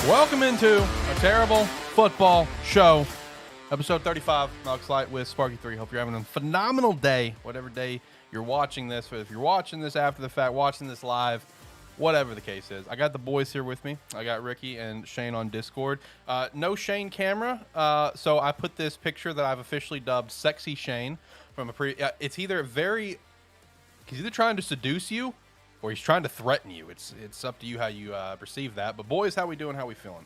Welcome into a terrible football show, episode 35. Alex Light with SparkE3. Hope you're having a phenomenal day, whatever day you're watching this. If you're watching this after the fact, watching this live, whatever the case is. I got the boys here with me. I got Ricky and Shane on Discord. No Shane camera, so I put this picture that I've officially dubbed Sexy Shane from a it's either he's either trying to seduce you or he's trying to threaten you. It's up to you how you perceive that. But boys, how we doing? How we feeling?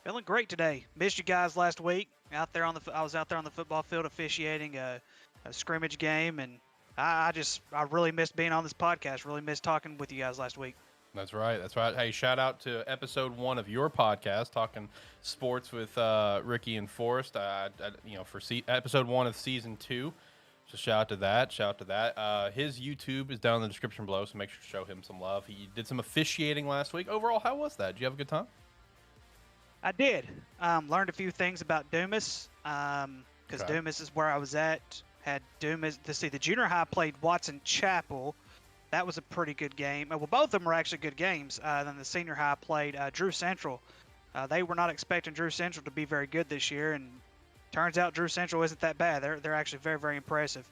Feeling great today. Missed you guys last week. I was out there on the football field officiating a scrimmage game, and I really missed being on this podcast. Really missed talking with you guys last week. That's right. That's right. Hey, shout out to episode 1 of your podcast, talking sports with Ricky and Forrest. For episode 1 of season 2. So shout out to that. His YouTube is down in the description below, so make sure to show him some love. He did some officiating last week. Overall, how was that? Did you have a good time? I did. Learned a few things about Dumas, because Dumas is where I was at. Had Dumas, the junior high played Watson Chapel. That was a pretty good game. Well, both of them were actually good games. Then the senior high played Drew Central. They were not expecting Drew Central to be very good this year, and turns out Drew Central isn't that bad. They're actually very, very impressive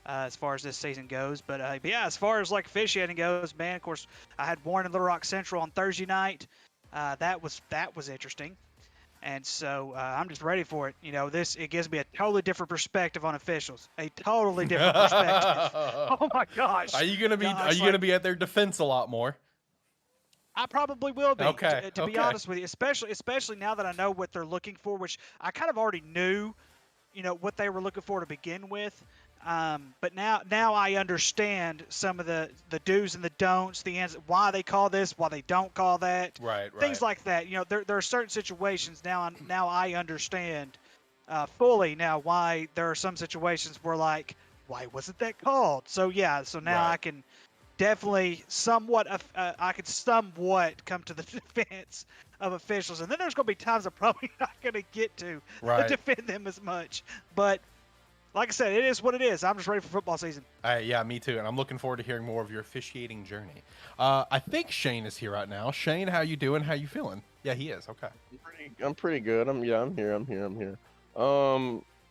as far as this season goes. But yeah, as far as like officiating goes, man, of course, I had Warren and Little Rock Central on Thursday night. That was interesting. And so I'm just ready for it. You know, it gives me a totally different perspective on officials. A totally different perspective. Oh my gosh! Are you gonna be at their defense a lot more? I probably will be. Okay. To be honest with you, especially now that I know what they're looking for, which I kind of already knew, what they were looking for to begin with. But now I understand some of the do's and the don'ts, why they call this, why they don't call that, right. Things like that. There are certain situations now I understand fully now why there are some situations where like, why wasn't that called? So yeah, so now right. I can definitely somewhat come to the defense of officials, and then there's going to be times I'm probably not going to get to defend them as much, but. Like I said, it is what it is. I'm just ready for football season. Yeah, me too. And I'm looking forward to hearing more of your officiating journey. I think Shane is here right now. Shane, how you doing? How you feeling? Yeah, he is. Okay. I'm pretty good. I'm here.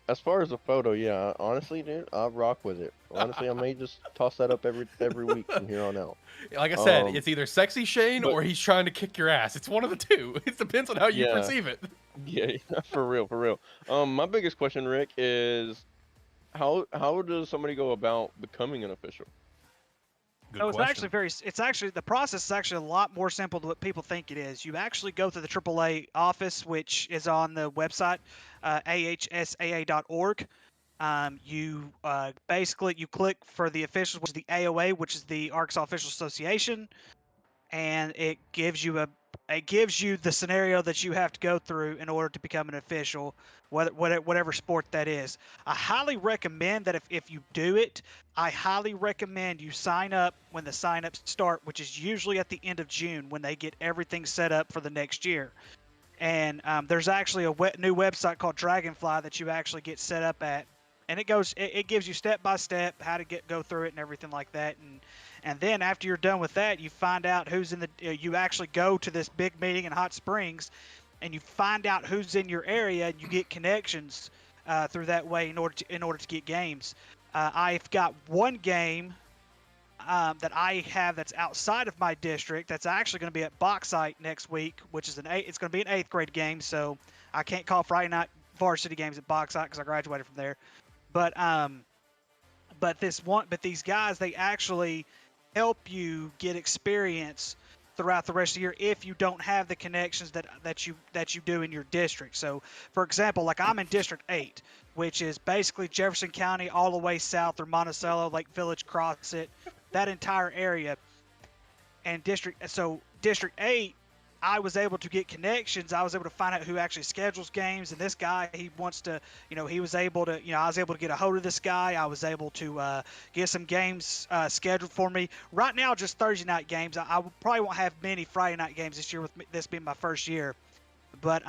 As far as the photo, yeah, honestly, dude, I rock with it. Honestly, I may just toss that up every week from here on out. Like I said, it's either sexy Shane or he's trying to kick your ass. It's one of the two. It depends on how you perceive it. Yeah, for real. My biggest question, Rick, is how does somebody go about becoming an official? So the process is actually a lot more simple than what people think it is. You actually go to the AAA office, which is on the website, ahsaa.org. You click for the officials, which is the AOA, which is the Arkansas Officials Association, and it gives you the scenario that you have to go through in order to become an official, whatever sport that is. I highly recommend that if you do it, I highly recommend you sign up when the sign-ups start, which is usually at the end of June when they get everything set up for the next year. And there's actually a new website called Dragonfly that you actually get set up at, and it gives you step by step how to go through it and everything like that. And then after you're done with that, you find out who's in you actually go to this big meeting in Hot Springs, and you find out who's in your area, and you get connections through that way in order to get games. I've got one game that I have that's outside of my district that's actually going to be at Bauxite next week, which is it's going to be an 8th grade game, so I can't call Friday night varsity games at Bauxite because I graduated from there. But these guys, they actually help you get experience throughout the rest of the year if you don't have the connections that you do in your district. So, for example, like I'm in District 8, which is basically Jefferson County all the way south through Monticello, Lake Village, Crossett, that entire area. And District 8, I was able to get connections. I was able to find out who actually schedules games. And this guy, he wants to, he was able to, I was able to get a hold of this guy. I was able to get some games scheduled for me. Right now, just Thursday night games. I probably won't have many Friday night games this year with this being my first year. But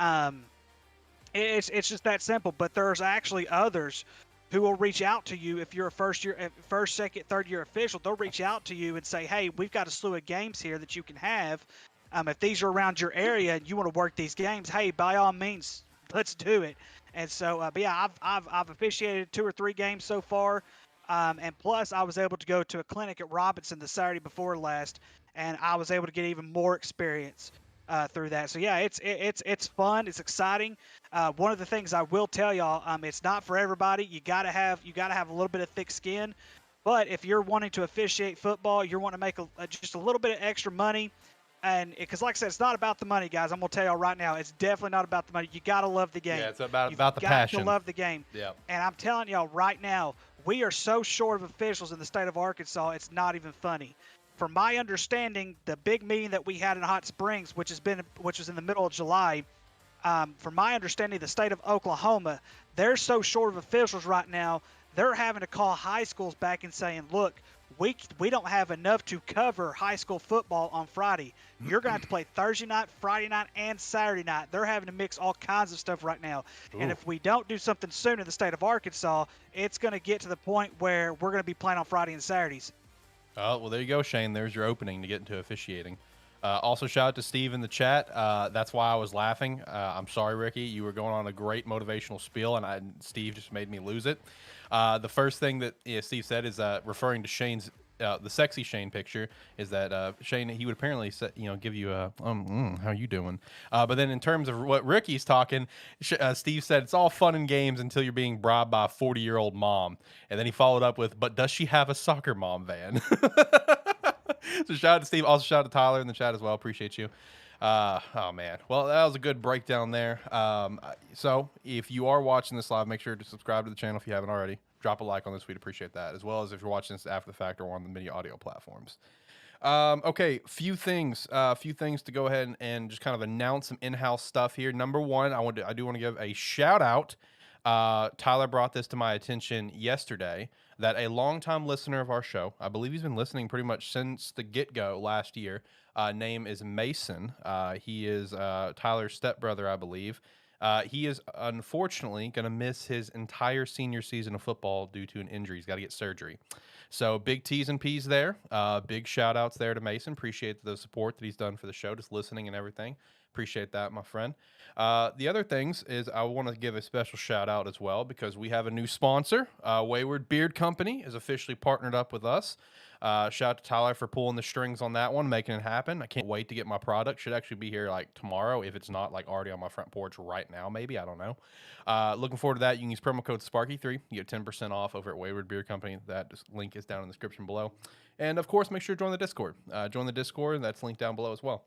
it's just that simple. But there's actually others who will reach out to you if you're a first, second, third year official. They'll reach out to you and say, hey, we've got a slew of games here that you can have. If these are around your area and you want to work these games, hey, by all means, let's do it. And so, but yeah, I've officiated 2 or 3 games so far, and plus I was able to go to a clinic at Robinson the Saturday before last, and I was able to get even more experience through that. So yeah, it's fun, it's exciting. One of the things I will tell y'all, it's not for everybody. You gotta have a little bit of thick skin. But if you're wanting to officiate football, you're wanting to make just a little bit of extra money. And because, like I said, it's not about the money, guys. I'm gonna tell y'all right now, it's definitely not about the money. You gotta love the game. Yeah, it's about the got passion. to love the game. Yeah. And I'm telling y'all right now, we are so short of officials in the state of Arkansas. It's not even funny. From my understanding, the big meeting that we had in Hot Springs, which was in the middle of July, from my understanding, the state of Oklahoma, they're so short of officials right now. They're having to call high schools back and saying, look, we don't have enough to cover high school football on Friday. You're going to have to play Thursday night, Friday night, and Saturday night. They're having to mix all kinds of stuff right now. Ooh. And if we don't do something soon in the state of Arkansas, it's going to get to the point where we're going to be playing on Friday and Saturdays. Oh, well, there you go, Shane. There's your opening to get into officiating. Also, shout out to Steve in the chat. That's why I was laughing. I'm sorry, Ricky. You were going on a great motivational spiel, and Steve just made me lose it. The first thing that Steve said is referring to Shane's the sexy Shane picture is that Shane, he would apparently give you a how you doing? But then in terms of what Ricky's talking, Steve said it's all fun and games until you're being bribed by a 40-year-old mom, and then he followed up with, but does she have a soccer mom van? So shout out to Steve. Also shout out to Tyler in the chat as well. Appreciate you. Oh man, well that was a good breakdown there. So if you are watching this live, make sure to subscribe to the channel if you haven't already. Drop a like on this, we'd appreciate that, as well as if you're watching this after the fact or on the media audio platforms. Okay, few things to go ahead and just kind of announce some in-house stuff here. Number one, I do want to give a shout out. Tyler brought this to my attention yesterday, that a longtime listener of our show, I believe he's been listening pretty much since the get-go last year, name is Mason. He is Tyler's stepbrother, I believe. He is unfortunately going to miss his entire senior season of football due to an injury. He's got to get surgery. So big T's and P's there. Big shout outs there to Mason. Appreciate the support that he's done for the show, just listening and everything. Appreciate that, my friend. The other things is I want to give a special shout out as well, because we have a new sponsor. Wayward Beard Company is officially partnered up with us. Shout out to Tyler for pulling the strings on that one, making it happen. I can't wait to get my product. Should actually be here like tomorrow, if it's not like already on my front porch right now, maybe. I don't know. Looking forward to that. You can use promo code SparkE3. You get 10% off over at Wayward Beard Company. That link is down in the description below. And of course, make sure to join the Discord. Join the Discord. That's linked down below as well.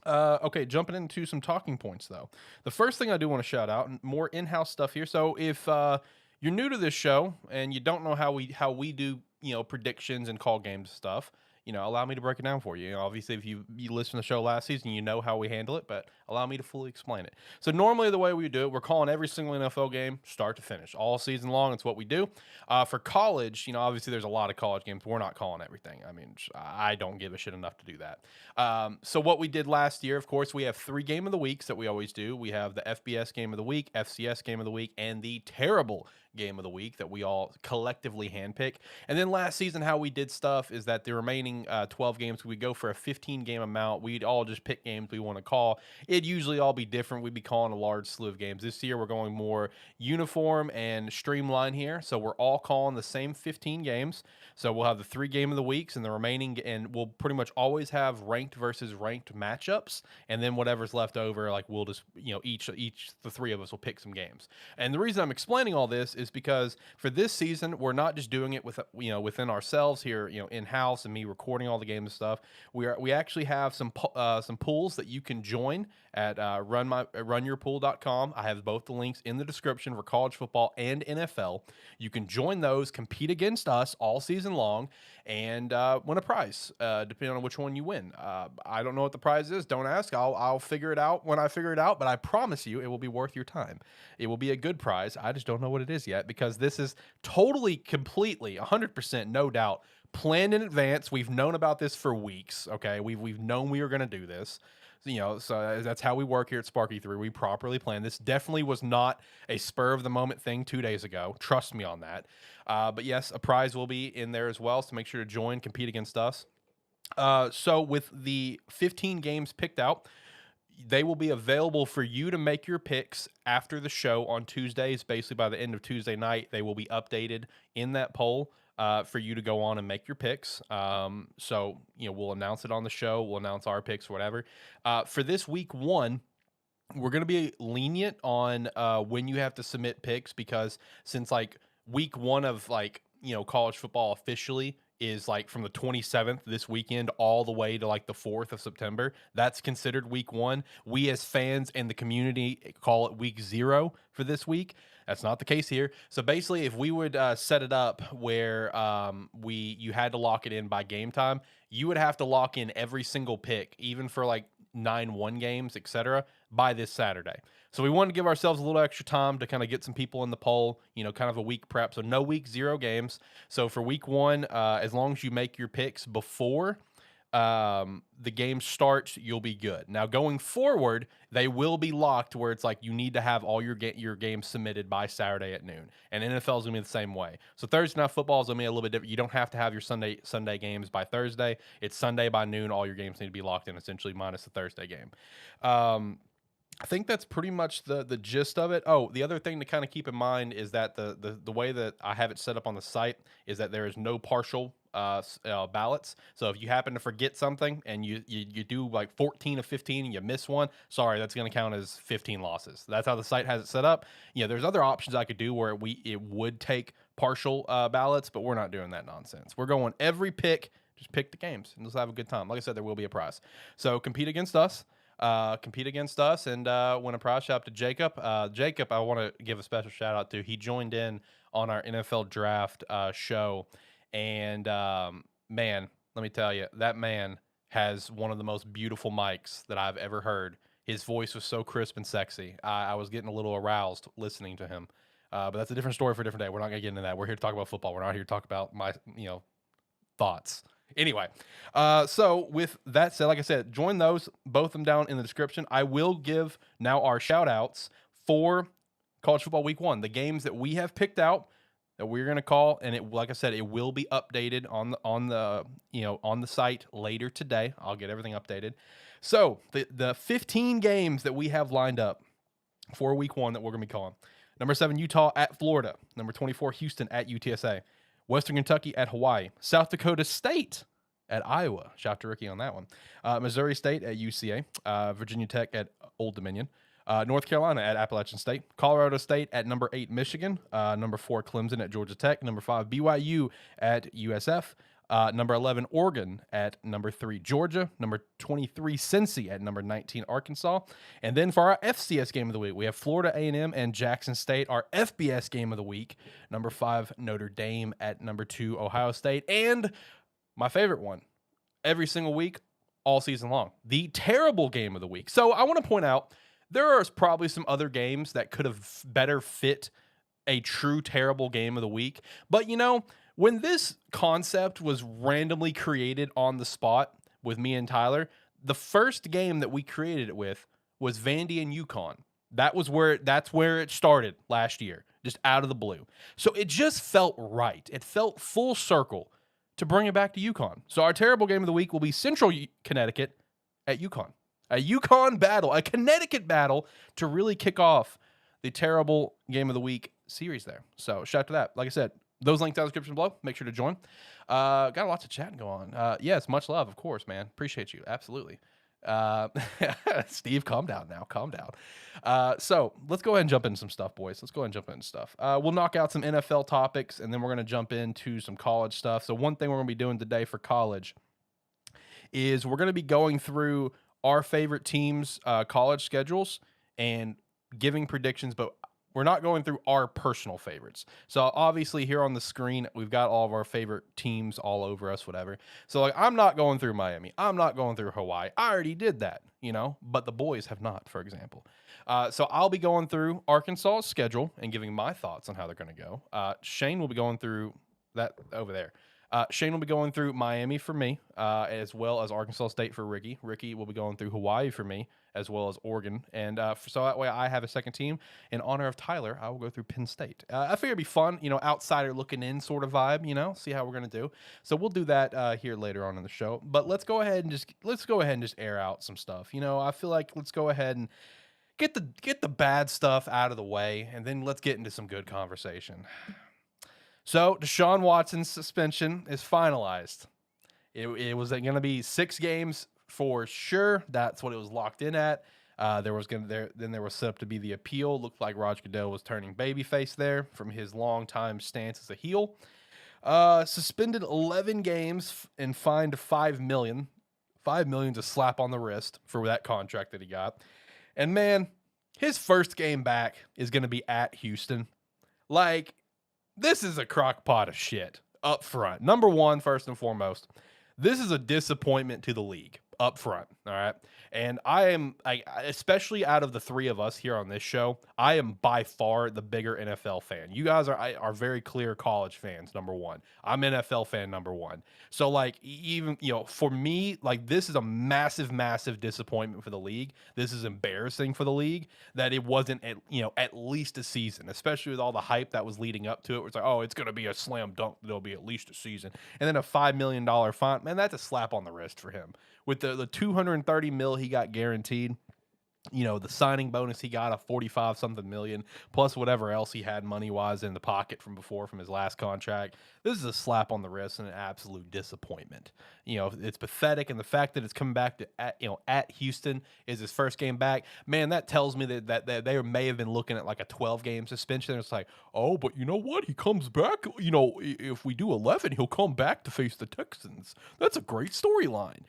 Okay, jumping into some talking points, though. The first thing I do want to shout out, more in-house stuff here. So if you're new to this show and you don't know how we do, predictions and call games stuff, allow me to break it down for you. Obviously, if you listened to the show last season, you know how we handle it, but allow me to fully explain it. So normally the way we do it, we're calling every single NFL game start to finish. All season long, it's what we do. For college, obviously there's a lot of college games. We're not calling everything. I mean, I don't give a shit enough to do that. So what we did last year, of course, we have 3 game of the weeks that we always do. We have the FBS game of the week, FCS game of the week, and the terrible game of the week that we all collectively handpick. And then last season, how we did stuff is that the remaining 12 games, we go for a 15 game amount. We'd all just pick games we want to call. It'd usually all be different. We'd be calling a large slew of games. This year, we're going more uniform and streamlined here. So we're all calling the same 15 games. So we'll have the 3 game of the weeks and the remaining, and we'll pretty much always have ranked versus ranked matchups. And then whatever's left over, like we'll just, each the 3 of us will pick some games. And the reason I'm explaining all this is because for this season, we're not just doing it with, within ourselves here, in-house and me recording all the games and stuff. We actually have some pools that you can join at runyourpool.com. I have both the links in the description for college football and NFL. You can join those, compete against us all season long, and win a prize, depending on which one you win. I don't know what the prize is. Don't ask. I'll figure it out when I figure it out, but I promise you it will be worth your time. It will be a good prize. I just don't know what it is yet, because this is totally, completely, 100%, no doubt, planned in advance. We've known about this for weeks, okay? We've known we were going to do this. So that's how we work here at SparkE3. We properly plan. This definitely was not a spur-of-the-moment thing 2 days ago. Trust me on that. But yes, a prize will be in there as well, so make sure to join, compete against us. So with the 15 games picked out, they will be available for you to make your picks after the show on Tuesdays. Basically, by the end of Tuesday night, they will be updated in that poll for you to go on and make your picks. So, we'll announce it on the show. We'll announce our picks, whatever. For this week one, we're going to be lenient on when you have to submit picks because since like week one of college football officially is like from the 27th this weekend all the way to like the 4th of September, that's considered week one. We as fans and the community call it week 0 for this week. That's not the case here. So basically, if we would set it up where you had to lock it in by game time, you would have to lock in every single pick, even for like 9-1 games, etc., by this Saturday. So we wanted to give ourselves a little extra time to kind of get some people in the poll, kind of a week prep. So no week 0 games. So for week one, as long as you make your picks before the game starts, you'll be good. Now going forward, they will be locked where it's like you need to have all your games submitted by Saturday at noon. And NFL is gonna be the same way. So Thursday night football is gonna be a little bit different. You don't have to have your Sunday games by Thursday. It's Sunday by noon. All your games need to be locked in, essentially, minus the Thursday game. I think that's pretty much the gist of it. Oh, the other thing to kind of keep in mind is that the way that I have it set up on the site is that there is no partial ballots. So if you happen to forget something and you do like 14 of 15 and you miss one, sorry, that's going to count as 15 losses. That's how the site has it set up. There's other options I could do where it would take partial ballots, but we're not doing that nonsense. We're going every pick, just pick the games and let's have a good time. Like I said, there will be a prize. So compete against us. And win a prize. Shout out to Jacob. Jacob, I want to give a special shout out to. He joined in on our NFL draft show, and man, let me tell you, that man has one of the most beautiful mics that I've ever heard. His voice was so crisp and sexy. I was getting a little aroused listening to him. But that's a different story for a different day. We're not gonna get into that. We're here to talk about football. We're not here to talk about my thoughts. Anyway, so with that said, like I said, join those, both of them down in the description. I will give now our shout outs for college football week 1, the games that we have picked out that we're going to call. And it, like I said, it will be updated on the site later today. I'll get everything updated. So the 15 games that we have lined up for week 1 that we're going to be calling: number 7, Utah at Florida; number 24, Houston at UTSA; Western Kentucky at Hawaii; South Dakota State at Iowa. Shout out to Ricky on that one. Missouri State at UCA. Virginia Tech at Old Dominion. North Carolina at Appalachian State. Colorado State at number 8, Michigan. Number 4, Clemson at Georgia Tech. Number 5, BYU at USF. Number 11, Oregon at number 3, Georgia. Number 23, Cincy at number 19, Arkansas. And then for our FCS game of the week, we have Florida A&M and Jackson State. Our FBS game of the week, number 5, Notre Dame at number 2, Ohio State. And my favorite one, every single week, all season long, the terrible game of the week. So I want to point out, there are probably some other games that could have better fit a true terrible game of the week. But when this concept was randomly created on the spot with me and Tyler, the first game that we created it with was Vandy and UConn. That's where it started last year, just out of the blue. So it just felt right. It felt full circle to bring it back to UConn. So our terrible game of the week will be Central Connecticut at UConn. A UConn battle, a Connecticut battle to really kick off the terrible game of the week series there. So shout out to that. Like I said, those links down in the description below. Make sure to join. Got lots of chatting going on. Yes, much love, of course, man. Appreciate you. Absolutely. Steve, calm down now. Calm down. So let's go ahead and jump into some stuff, boys. Let's go ahead and jump into stuff. We'll knock out some NFL topics, and then we're going to jump into some college stuff. So one thing we're going to be doing today for college is we're going to be going through our favorite teams' college schedules and giving predictions, but we're not going through our personal favorites. So obviously here on the screen, we've got all of our favorite teams all over us, whatever. So like, I'm not going through Miami. I'm not going through Hawaii. I already did that, but the boys have not, for example. So I'll be going through Arkansas's schedule and giving my thoughts on how they're going to go. Shane will be going through that over there. Shane will be going through Miami for me, as well as Arkansas State for Ricky. Ricky will be going through Hawaii for me, as well as Oregon. And so that way I have a second team. In honor of Tyler, I will go through Penn State. I figure it'd be fun, outsider looking in sort of vibe, see how we're going to do. So we'll do that here later on in the show. But let's go ahead and just air out some stuff. I feel like let's go ahead and get the bad stuff out of the way, and then let's get into some good conversation. So Deshaun Watson's suspension is finalized. It was going to be 6 games for sure. That's what it was locked in at. There was set up to be the appeal. Looked like Roger Goodell was turning babyface there from his long-time stance as a heel. Suspended 11 games and fined $5 million. $5 million to slap on the wrist for that contract that he got. And man, his first game back is going to be at Houston. Like, this is a crock pot of shit up front. Number one, first and foremost, this is a disappointment to the league up front. All right. And especially out of the 3 of us here on this show, I am by far the bigger NFL fan. You guys are very clear college fans, number one. I'm NFL fan, number one. So like, even, for me, like, this is a massive, massive disappointment for the league. This is embarrassing for the league that it wasn't at least a season, especially with all the hype that was leading up to it. Where it's like, oh, it's going to be a slam dunk. There'll be at least a season. And then a $5 million fine. Man, that's a slap on the wrist for him. With the $230 million he got guaranteed, the signing bonus he got of 45 something million, plus whatever else he had money wise in the pocket from before from his last contract. This is a slap on the wrist and an absolute disappointment. It's pathetic, and the fact that it's coming back to at Houston is his first game back. Man, that tells me that they may have been looking at like a 12-game suspension. It's like, oh, but you know what? He comes back. If we do 11, he'll come back to face the Texans. That's a great storyline.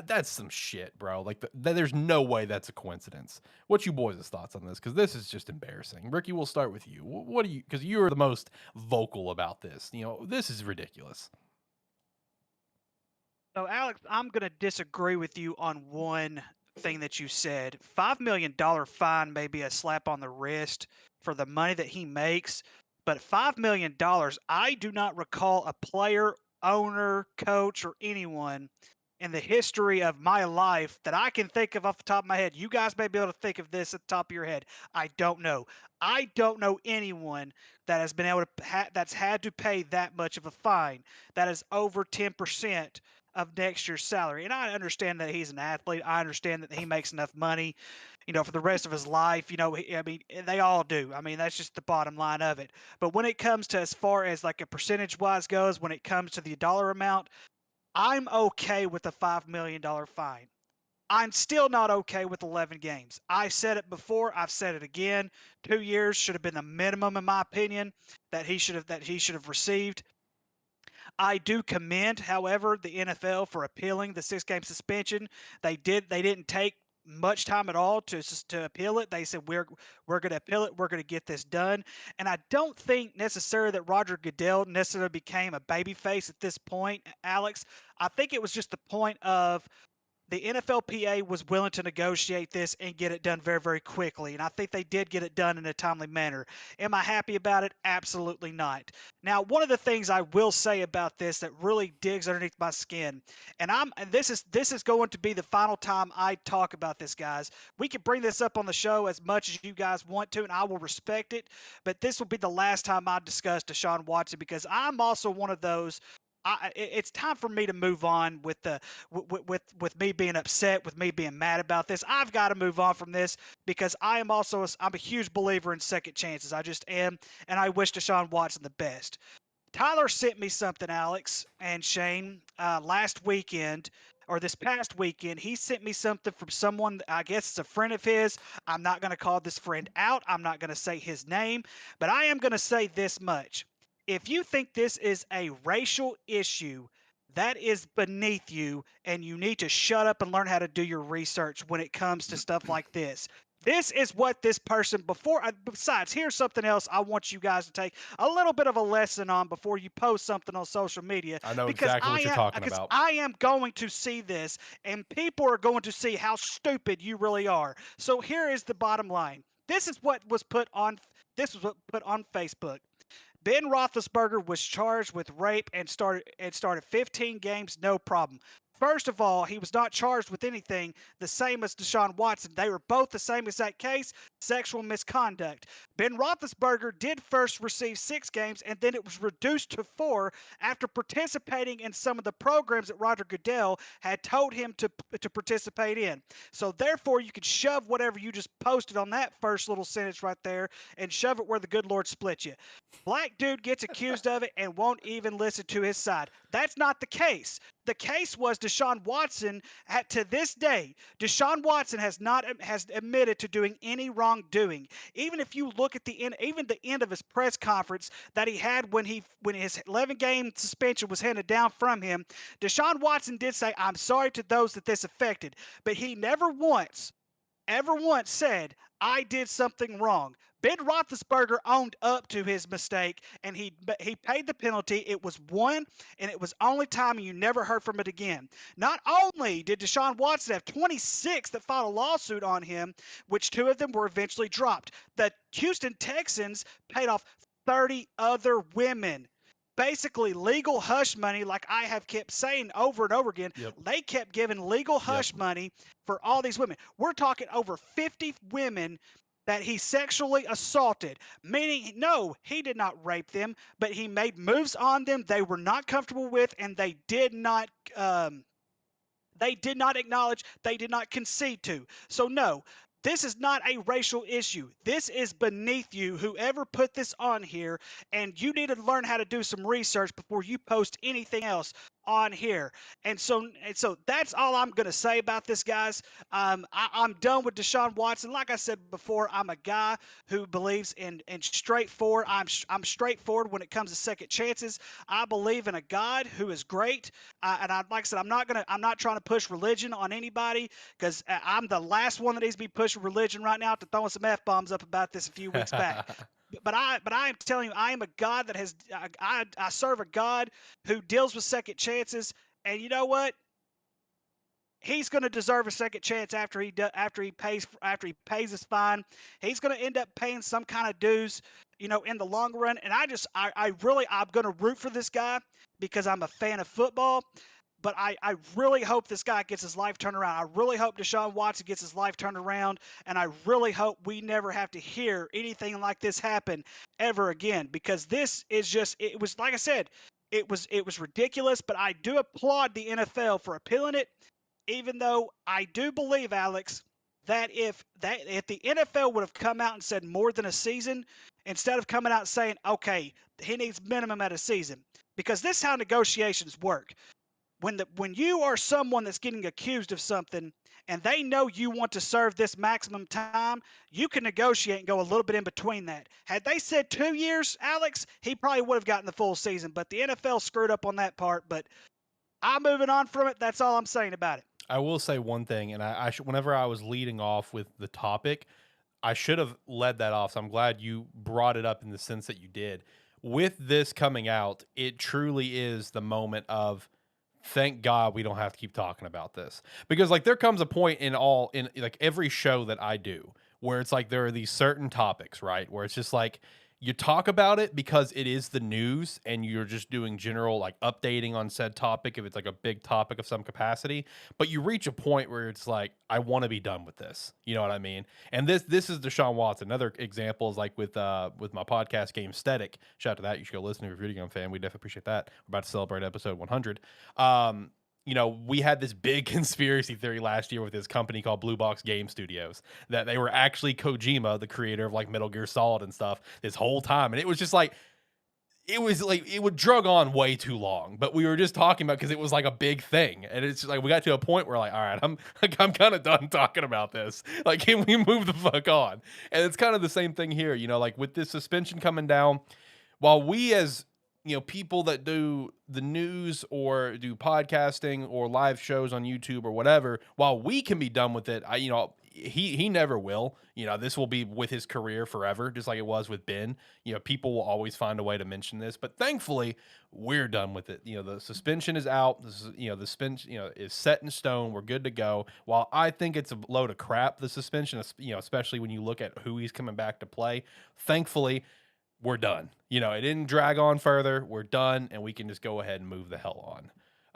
That's some shit, bro. Like, there's no way that's a coincidence. What's you boys' thoughts on this? Because this is just embarrassing. Ricky, we'll start with you. What do you? Because you are the most vocal about this. This is ridiculous. So, Alex, I'm going to disagree with you on one thing that you said. $5 million fine may be a slap on the wrist for the money that he makes, but $5 million, I do not recall a player, owner, coach, or anyone in the history of my life that I can think of off the top of my head. You guys may be able to think of this at the top of your head. I don't know. I don't know anyone that has been able to that's had to pay that much of a fine. That is over 10% of next year's salary. And I understand that he's an athlete. I understand that he makes enough money, for the rest of his life. They all do. I mean, that's just the bottom line of it. But when it comes to as far as like a percentage wise goes, when it comes to the dollar amount, I'm okay with a $5 million fine. I'm still not okay with 11 games. I said it before. I've said it again. 2 years should have been the minimum, in my opinion, that he should have received. I do commend, however, the NFL for appealing the 6-game suspension. They didn't take much time at all to appeal it. They said we're going to appeal it. We're going to get this done. And I don't think necessarily that Roger Goodell necessarily became a babyface at this point, Alex. I think it was just the point of the NFLPA was willing to negotiate this and get it done very, very quickly. And I think they did get it done in a timely manner. Am I happy about it? Absolutely not. Now, one of the things I will say about this that really digs underneath my skin, and this is going to be the final time I talk about this, guys. We can bring this up on the show as much as you guys want to, and I will respect it. But this will be the last time I discuss Deshaun Watson, because I'm also one of those. It's time for me to move on with me being upset, with me being mad about this. I've got to move on from this, because I'm a huge believer in second chances. I just am, and I wish Deshaun Watson the best. Tyler sent me something, Alex and Shane, last weekend, or this past weekend. He sent me something from someone, I guess it's a friend of his. I'm not going to call this friend out. I'm not going to say his name, but I am going to say this much. If you think this is a racial issue, that is beneath you, and you need to shut up and learn how to do your research when it comes to stuff like this. This is what this person besides, here's something else I want you guys to take a little bit of a lesson on before you post something on social media. I know exactly what you're talking about. I am going to see this, and people are going to see how stupid you really are. So here is the bottom line. This is what was put on Facebook. Ben Roethlisberger was charged with rape and started 15 games, no problem. First of all, he was not charged with anything, the same as Deshaun Watson. They were both the same exact case, sexual misconduct. Ben Roethlisberger did first receive 6 games, and then it was reduced to 4 after participating in some of the programs that Roger Goodell had told him to participate in. So therefore, you could shove whatever you just posted on that first little sentence right there and shove it where the good Lord split you. Black dude gets accused of it and won't even listen to his side. That's not the case. The case was Deshaun Watson. To this day, Deshaun Watson has admitted to doing any wrongdoing. Even if you look at the end of his press conference that he had when his 11-game suspension was handed down from him, Deshaun Watson did say, "I'm sorry to those that this affected," but he never once ever once said, "I did something wrong." Ben Roethlisberger owned up to his mistake, and he paid the penalty. It was one, and it was only time, and you never heard from it again. Not only did Deshaun Watson have 26 that filed a lawsuit on him, which 2 of them were eventually dropped, the Houston Texans paid off 30 other women. Basically, legal hush money, like I have kept saying over and over again. Yep. They kept giving legal hush money for all these women. We're talking over 50 women that he sexually assaulted, meaning, no, he did not rape them, but he made moves on them they were not comfortable with, and they did not acknowledge, they did not concede to. So no, this is not a racial issue. This is beneath you, whoever put this on here, and you need to learn how to do some research before you post anything else on here. And so that's all I'm going to say about this, guys. I'm done with Deshaun Watson. Like I said before, I'm a guy who believes in straightforward. I'm straightforward when it comes to second chances. I believe in a God who is great. Like I said, I'm not trying to push religion on anybody, because I'm the last one that needs to be pushing religion right now, to throwing some F-bombs up about this a few weeks back. But I am telling you, I am a God that has, I serve a God who deals with second chances. And you know what? He's going to deserve a second chance after he pays his fine. He's going to end up paying some kind of dues, in the long run. And I'm going to root for this guy because I'm a fan of football. But I really hope this guy gets his life turned around. I really hope Deshaun Watson gets his life turned around, and I really hope we never have to hear anything like this happen ever again, because this is just, it was, like I said, it was ridiculous. But I do applaud the NFL for appealing it, even though I do believe, Alex, that if the NFL would have come out and said more than a season, instead of coming out and saying, okay, he needs minimum at a season, because this is how negotiations work. When you are someone that's getting accused of something and they know you want to serve this maximum time, you can negotiate and go a little bit in between that. Had they said 2 years, Alex, he probably would have gotten the full season, but the NFL screwed up on that part. But I'm moving on from it. That's all I'm saying about it. I will say one thing, and whenever I was leading off with the topic, I should have led that off. So I'm glad you brought it up in the sense that you did. With this coming out, it truly is the moment of, thank God we don't have to keep talking about this, because like there comes a point in like every show that I do where it's like there are these certain topics, right, where it's just like you talk about it because it is the news and you're just doing general like updating on said topic if it's like a big topic of some capacity, but you reach a point where it's like, I want to be done with this, you know what I mean? And this is Deshaun Watson. Another example is like with my podcast Gamesthetic. Shout out to that, you should go listen if you're a video game fan. We definitely appreciate that. We're about to celebrate episode 100. We had this big conspiracy theory last year with this company called Blue Box Game Studios, that they were actually Kojima, the creator of like Metal Gear Solid and stuff, this whole time. And it would drug on way too long, but we were just talking about, because it was like a big thing. And it's like, we got to a point where like, all right, I'm kind of done talking about this. Like, can we move the fuck on? And it's kind of the same thing here, like with this suspension coming down, while we as, people that do the news or do podcasting or live shows on YouTube or whatever, while we can be done with it, he never will. This will be with his career forever, just like it was with Ben. People will always find a way to mention this, but thankfully we're done with it. The suspension is out. The suspension, is set in stone. We're good to go. While I think it's a load of crap, the suspension, especially when you look at who he's coming back to play, thankfully we're done. You know, it didn't drag on further. We're done, and we can just go ahead and move the hell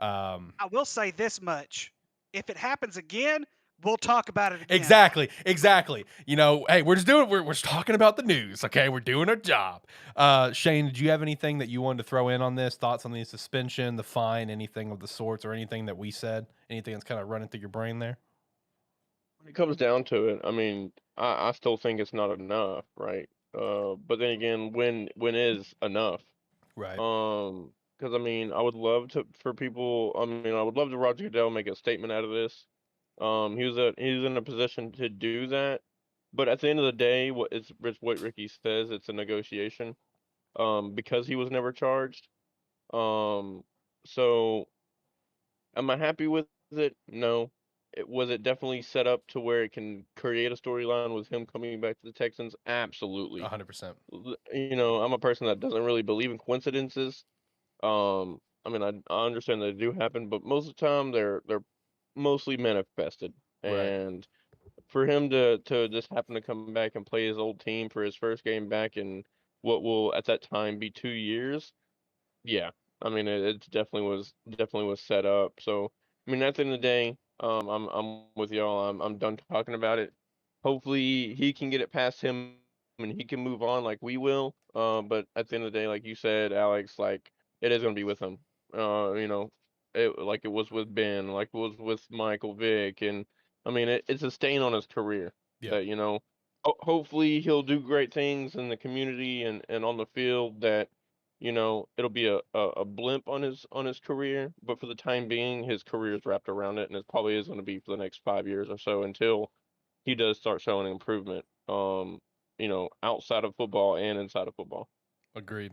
on. I will say this much: if it happens again, we'll talk about it again. Exactly. You know, hey, we're just talking about the news, okay? We're doing our job. Shane, did you have anything that you wanted to throw in on this? Thoughts on the suspension, the fine, anything of the sorts, or anything that we said? Anything that's kind of running through your brain there? When it comes down to it, I mean, I still think it's not enough, right? But then again, when is enough? Right. Because I mean, I would love to for people. I mean, I would love to Roger Goodell make a statement out of this. He's in a position to do that, but at the end of the day, it's what Ricky says. It's a negotiation. Because he was never charged. Um, so am I happy with it? No. Was it definitely set up to where it can create a storyline with him coming back to the Texans? Absolutely. 100%. You know, I'm a person that doesn't really believe in coincidences. I mean, I understand they do happen, but most of the time they're mostly manifested. Right. And for him to just happen to come back and play his old team for his first game back in what will at that time be 2 years, yeah, I mean it definitely was set up. So I mean at the end of the day, I'm with y'all. I'm done talking about it. Hopefully he can get it past him and he can move on like we will. But at the end of the day, like you said, Alex, like it is gonna be with him. You know, like it was with Ben, like it was with Michael Vick, and I mean it's a stain on his career Yep. that hopefully he'll do great things in the community and on the field that it'll be a blimp on his career, but for the time being, his career is wrapped around it, and it probably is going to be for the next 5 years or so until he does start showing improvement. Outside of football and inside of football. Agreed.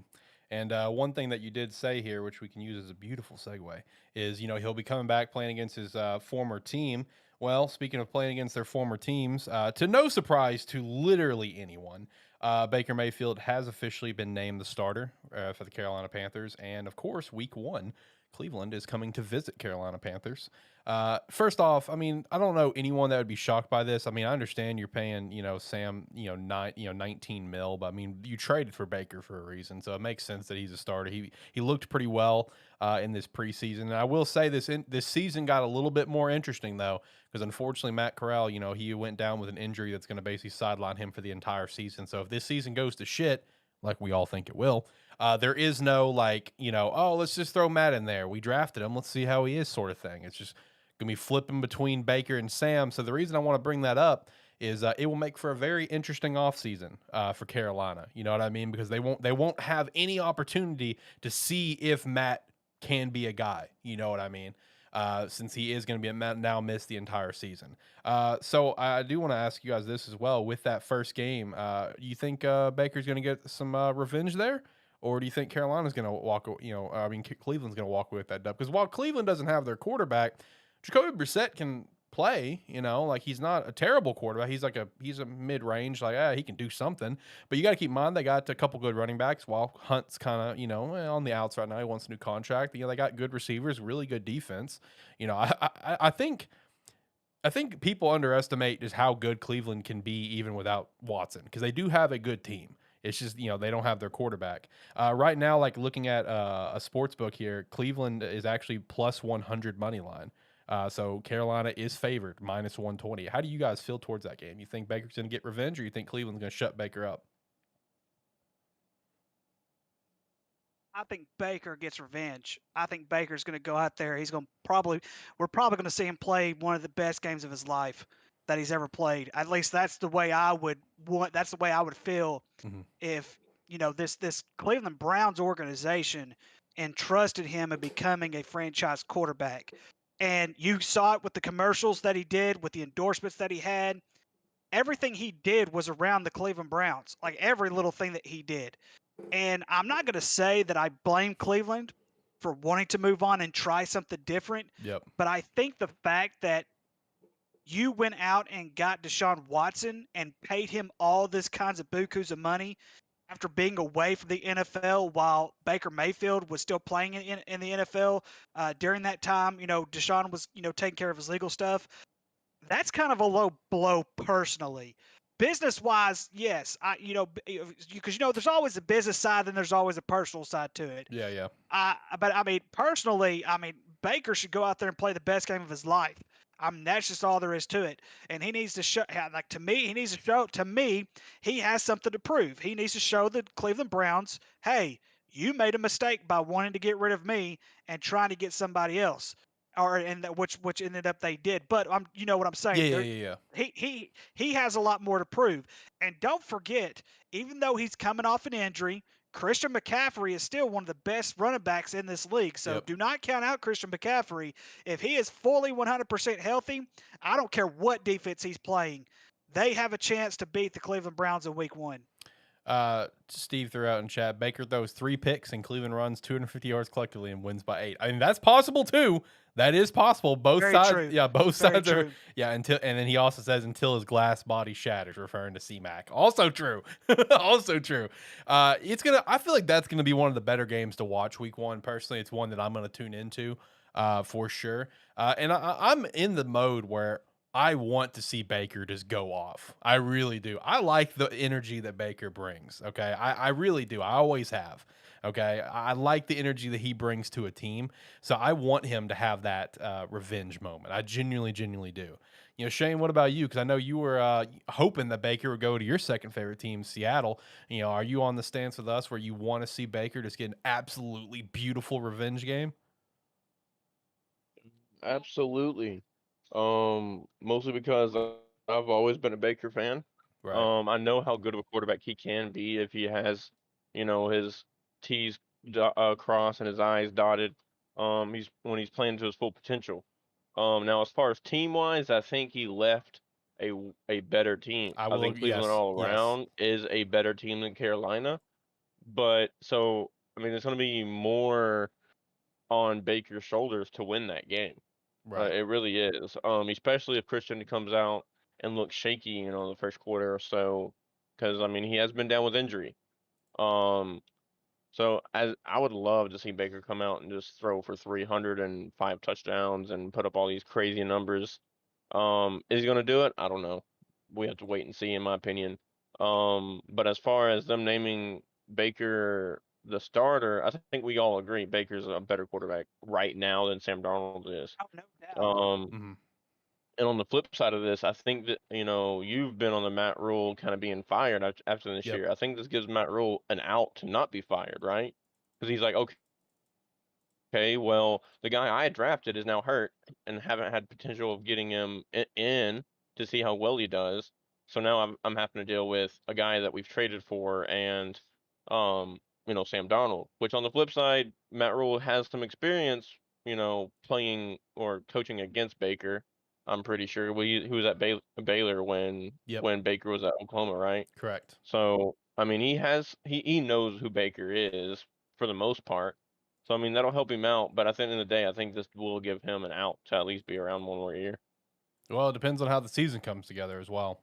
And one thing that you did say here, which we can use as a beautiful segue, is he'll be coming back playing against his former team. Well, speaking of playing against their former teams, to no surprise to literally anyone, Baker Mayfield has officially been named the starter for the Carolina Panthers. And of course, week 1, Cleveland is coming to visit Carolina Panthers. First off, I mean, I don't know anyone that would be shocked by this. I mean, I understand you're paying, Sam, 19 mil, but I mean, you traded for Baker for a reason, so it makes sense that he's a starter. He looked pretty well in this preseason, and I will say this season got a little bit more interesting though, because unfortunately Matt Corral, he went down with an injury that's going to basically sideline him for the entire season. So if this season goes to shit, like we all think it will, there is no oh, let's just throw Matt in there. We drafted him. Let's see how he is, sort of thing. It's just gonna be flipping between Baker and Sam. So the reason I want to bring that up is it will make for a very interesting offseason for Carolina. You know what I mean? Because they won't have any opportunity to see if Matt can be a guy. You know what I mean? Since he is going to be now missed the entire season. So I do want to ask you guys this as well. With that first game, you think Baker's going to get some revenge there? Or do you think Carolina's going to Cleveland's going to walk away with that dub? Because while Cleveland doesn't have their quarterback, Jacoby Brissett can play, he's not a terrible quarterback. He's a mid-range, he can do something. But you got to keep in mind they got a couple good running backs while Hunt's kind of, on the outs right now. He wants a new contract. They got good receivers, really good defense. I think people underestimate just how good Cleveland can be even without Watson, because they do have a good team. It's just, they don't have their quarterback. Right now, looking at a sports book here, Cleveland is actually plus 100 money line. So Carolina is favored, minus 120. How do you guys feel towards that game? You think Baker's going to get revenge, or you think Cleveland's going to shut Baker up? I think Baker gets revenge. I think Baker's going to go out there. We're probably going to see him play one of the best games of his life that he's ever played. At least that's the way I would feel if, this Cleveland Browns organization entrusted him in becoming a franchise quarterback. And you saw it with the commercials that he did, with the endorsements that he had. Everything he did was around the Cleveland Browns, like every little thing that he did. And I'm not going to say that I blame Cleveland for wanting to move on and try something different. Yep. But I think the fact that you went out and got Deshaun Watson and paid him all this kinds of bukus of money after being away from the NFL while Baker Mayfield was still playing in the NFL during that time, Deshaun was, taking care of his legal stuff. That's kind of a low blow personally, business wise, yes, because there's always a business side, and there's always a personal side to it. Yeah, yeah. But I mean, personally, I mean, Baker should go out there and play the best game of his life. I mean, that's just all there is to it. And he needs to show, like, to me, he has something to prove. He needs to show the Cleveland Browns, hey, you made a mistake by wanting to get rid of me and trying to get somebody else, which ended up they did. But you know what I'm saying? Yeah. He has a lot more to prove. And don't forget, even though he's coming off an injury, Christian McCaffrey is still one of the best running backs in this league. So Yep. do not count out Christian McCaffrey. If he is fully 100% healthy, I don't care what defense he's playing, they have a chance to beat the Cleveland Browns in week 1. Steve threw out in chat, Baker throws 3 picks and Cleveland runs 250 yards collectively and wins by 8. I mean, that's possible too. That is possible. Both Very sides, true. yeah, both Very sides are, true. yeah. And then he also says until his glass body shatters, referring to C-Mac. Also true. Also true. I feel like that's gonna be one of the better games to watch week 1. Personally, it's one that I'm gonna tune into, for sure. And I'm in the mode where I want to see Baker just go off. I really do. I like the energy that Baker brings. Okay. I really do. I always have. Okay. I like the energy that he brings to a team. So I want him to have that revenge moment. I genuinely do. You know, Shane, what about you? Because I know you were hoping that Baker would go to your second favorite team, Seattle. You know, are you on the stance with us where you want to see Baker just get an absolutely beautiful revenge game? Absolutely. Mostly because I've always been a Baker fan. Right. I know how good of a quarterback he can be if he has, his T's crossed and his I's dotted. When he's playing to his full potential. Now as far as team wise, I think he left a better team. I I will. think Cleveland Yes. all Yes. around is a better team than Carolina. But so I mean, it's going to be more on Baker's shoulders to win that game. Right. It really is. Especially if Christian comes out and looks shaky, the first quarter or so, because I mean he has been down with injury. Um, so as I would love to see Baker come out and just throw for 305 touchdowns and put up all these crazy numbers. Is he gonna do it? I don't know. We have to wait and see, in my opinion. But as far as them naming Baker the starter, I think we all agree Baker's a better quarterback right now than Sam Darnold is. Oh, no doubt. Mhm. And on the flip side of this, I think that, you've been on the Matt Rule kind of being fired after this Yep. year. I think this gives Matt Rule an out to not be fired, right? Because he's like, okay, well, the guy I drafted is now hurt and haven't had potential of getting him in to see how well he does. So now I'm having to deal with a guy that we've traded for and, Sam Darnold. Which on the flip side, Matt Rule has some experience, playing or coaching against Baker. I'm pretty sure he was at Baylor Yep. when Baker was at Oklahoma, right? Correct. So I mean, he knows who Baker is for the most part. So I mean, that'll help him out. But at the end of the day, I think this will give him an out to at least be around one more year. Well, it depends on how the season comes together as well.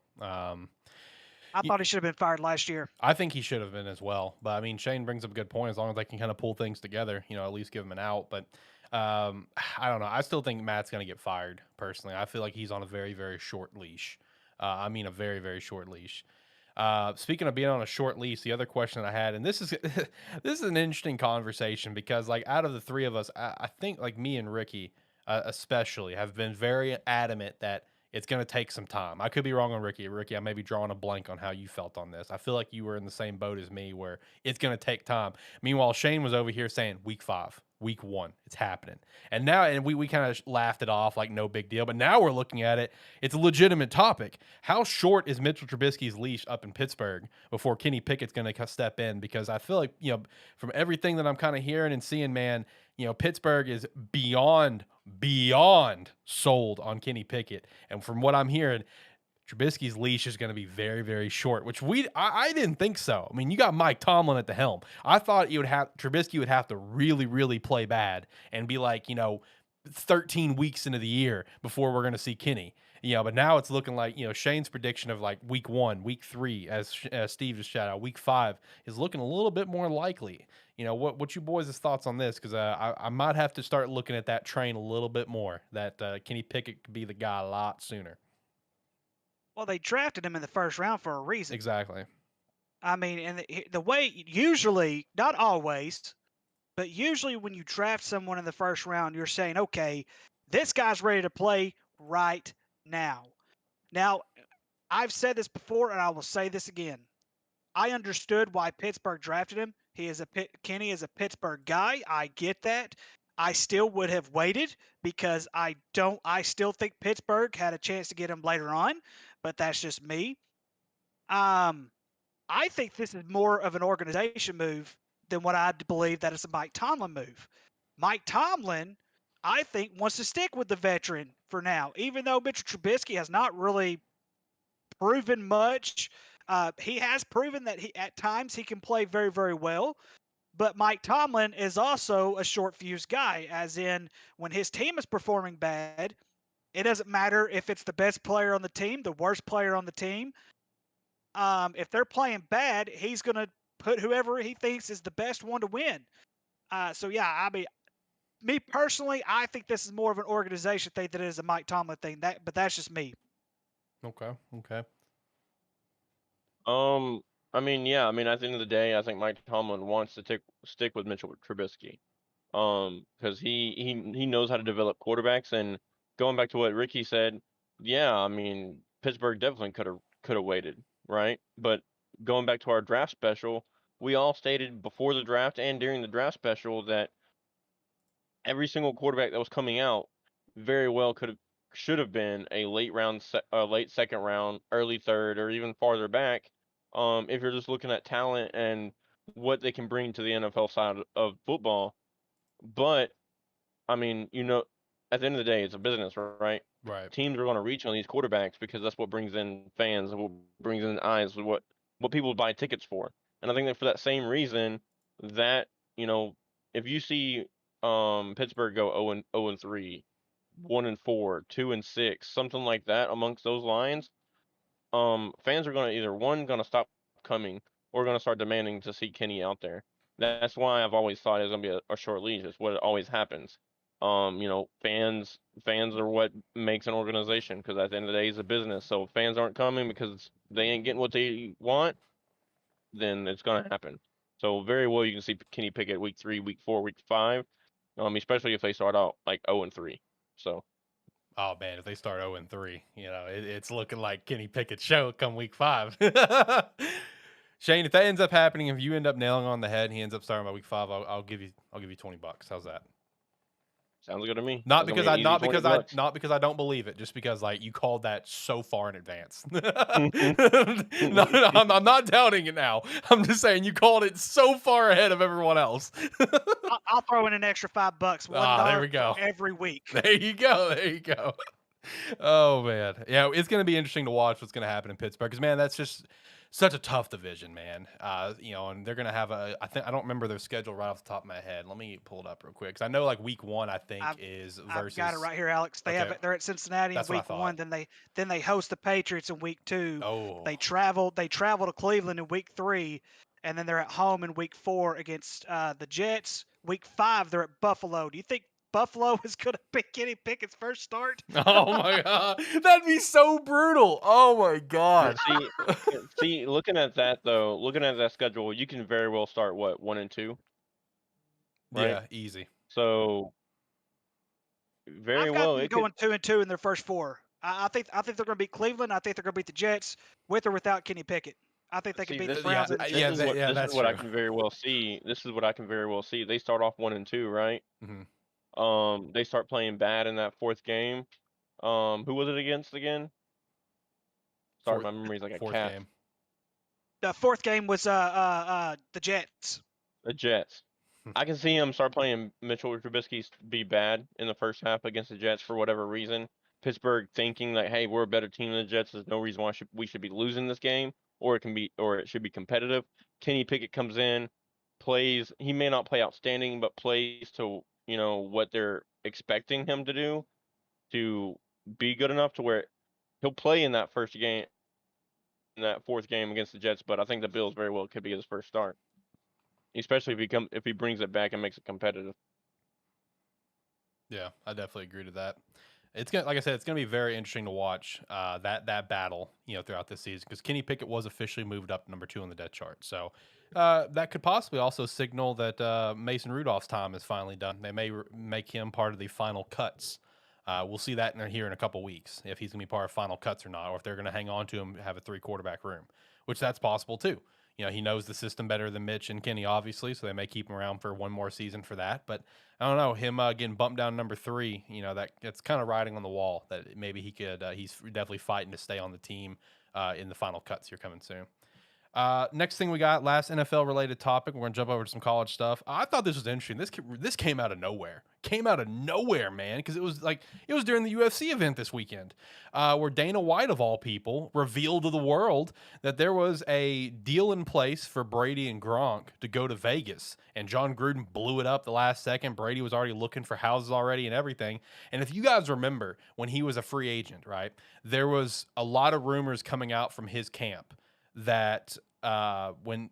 I thought he should have been fired last year. I think he should have been as well. But I mean, Shane brings up a good point. As long as they can kind of pull things together, at least give him an out. But I don't know. I still think Matt's going to get fired. Personally, I feel like he's on a very, very short leash. I mean, a very, very short leash. Speaking of being on a short leash, the other question that I had, and this is this is an interesting conversation because like out of the three of us, I think like me and Ricky especially have been very adamant that it's going to take some time. I could be wrong on Ricky. Ricky, I may be drawing a blank on how you felt on this. I feel like you were in the same boat as me where it's going to take time. Meanwhile, Shane was over here saying week 5, week 1, it's happening. And now, and we kind of laughed it off like no big deal. But now we're looking at it. It's a legitimate topic. How short is Mitchell Trubisky's leash up in Pittsburgh before Kenny Pickett's going to step in? Because I feel like, from everything that I'm kind of hearing and seeing, man, Pittsburgh is beyond sold on Kenny Pickett. And from what I'm hearing, Trubisky's leash is going to be very, very short, which I didn't think so. I mean, you got Mike Tomlin at the helm. I thought Trubisky would have to really, really play bad and be like, 13 weeks into the year before we're going to see Kenny. But now it's looking like, Shane's prediction of like week 1, week 3, as Steve just shouted out, week 5 is looking a little bit more likely. What you boys' thoughts on this? Because I might have to start looking at that train a little bit more, that Kenny Pickett could be the guy a lot sooner. Well, they drafted him in the first round for a reason. Exactly. I mean, and the way usually, not always, but usually when you draft someone in the first round, you're saying, okay, this guy's ready to play right now. Now, I've said this before, and I will say this again. I understood why Pittsburgh drafted him. Kenny is a Pittsburgh guy. I get that. I still would have waited because I still think Pittsburgh had a chance to get him later on, but that's just me. I think this is more of an organization move than what I believe that it's a Mike Tomlin move. Mike Tomlin, I think, wants to stick with the veteran for now, even though Mitchell Trubisky has not really proven much. He has proven that at times he can play very, very well. But Mike Tomlin is also a short fuse guy, as in when his team is performing bad, it doesn't matter if it's the best player on the team, the worst player on the team. If they're playing bad, he's going to put whoever he thinks is the best one to win. So yeah, I mean, me personally, I think this is more of an organization thing than it is a Mike Tomlin thing. But that's just me. Okay. Okay. I mean, yeah. I mean, at the end of the day, I think Mike Tomlin wants to stick with Mitchell Trubisky. Because he knows how to develop quarterbacks. And going back to what Ricky said, yeah, I mean, Pittsburgh definitely could have waited, right? But going back to our draft special, we all stated before the draft and during the draft special that every single quarterback that was coming out very well should have been a late second round, early third, or even farther back. If you're just looking at talent and what they can bring to the NFL side of football. But I mean, at the end of the day, it's a business, right? Right. Teams are going to reach on these quarterbacks because that's what brings in fans, what brings in eyes, what people buy tickets for. And I think that for that same reason, that you know, if you see Pittsburgh go 0-3, 1-4, 2-6, something like that amongst those lines, fans are going to either going to stop coming or going to start demanding to see Kenny out there. That's why I've always thought it was going to be a short leash. It's what always happens. Fans are what makes an organization because at the end of the day, it's a business. So if fans aren't coming because they ain't getting what they want, then it's going to happen. So very well, you can see Kenny Pickett week 3, week 4, week 5, especially if they start out like 0-3. So. Oh man, if they start 0-3, it's looking like Kenny Pickett's show come week 5. Shane, if that ends up happening, if you end up nailing on the head and he ends up starting by week 5, I'll give you $20. How's that? Sounds good to me. Not That's because gonna I be easy $20. not because I don't believe it, just because like you called that so far in advance. No, I'm not doubting it now. I'm just saying you called it so far ahead of everyone else. I'll throw in an extra $5, There we go. every week. There you go. There you go. Oh man, yeah, it's going to be interesting to watch what's going to happen in Pittsburgh because man, that's just such a tough division, man. And they're going to have I don't remember their schedule right off the top of my head. Let me pull it up real quick because I know like week 1 I think is versus. I've got it right here, Alex. They're at Cincinnati in week 1. Then they host the Patriots in week 2. Oh. They travel to Cleveland in week 3, and then they're at home in week 4 against the Jets. Week 5 they're at Buffalo. Do you think Buffalo is going to pick Kenny Pickett's first start? Oh my god, that'd be so brutal. Oh my god. See, looking at that schedule, you can very well start 1-2. Right? Yeah, easy. So very well them going 2-2 in their first 4. I think they're going to beat Cleveland. I think they're going to beat the Jets with or without Kenny Pickett. I think they can beat the Browns. This is what I can very well see. This is what I can very well see. They start off 1-2, right? Mm-hmm. They start playing bad in that 4th game. Who was it against again? Sorry, my memory's like a cat. Game. The 4th game was the Jets. The Jets. I can see him start playing Mitchell Trubisky be bad in the first half against the Jets for whatever reason. Pittsburgh thinking that, hey, we're a better team than the Jets. There's no reason why we should be losing this game, or it should be competitive. Kenny Pickett comes in, plays. He may not play outstanding, but plays to what they're expecting him to do, to be good enough to where he'll play in that first game, in that 4th game against the Jets. But I think the Bills very well could be his first start, especially if he brings it back and makes it competitive. Yeah, I definitely agree to that. It's gonna, like I said, it's gonna be very interesting to watch that battle, throughout this season, because Kenny Pickett was officially moved up to number 2 on the depth chart. So that could possibly also signal that Mason Rudolph's time is finally done. They may make him part of the final cuts. We'll see that here in a couple weeks, if he's gonna be part of final cuts or not, or if they're gonna hang on to him, have a 3 quarterback room, which that's possible too. He knows the system better than Mitch and Kenny, obviously, so they may keep him around for one more season for that. But I don't know, him getting bumped down to number 3, that's kind of riding on the wall that maybe he could. He's definitely fighting to stay on the team in the final cuts here coming soon. Next thing we got, last NFL related topic. We're gonna jump over to some college stuff. I thought this was interesting. This came out of nowhere. Man, because it was during the UFC event this weekend, where Dana White of all people revealed to the world that there was a deal in place for Brady and Gronk to go to Vegas, and John Gruden blew it up the last second. Brady was already looking for houses already and everything. And if you guys remember when he was a free agent, right, there was a lot of rumors coming out from his camp that when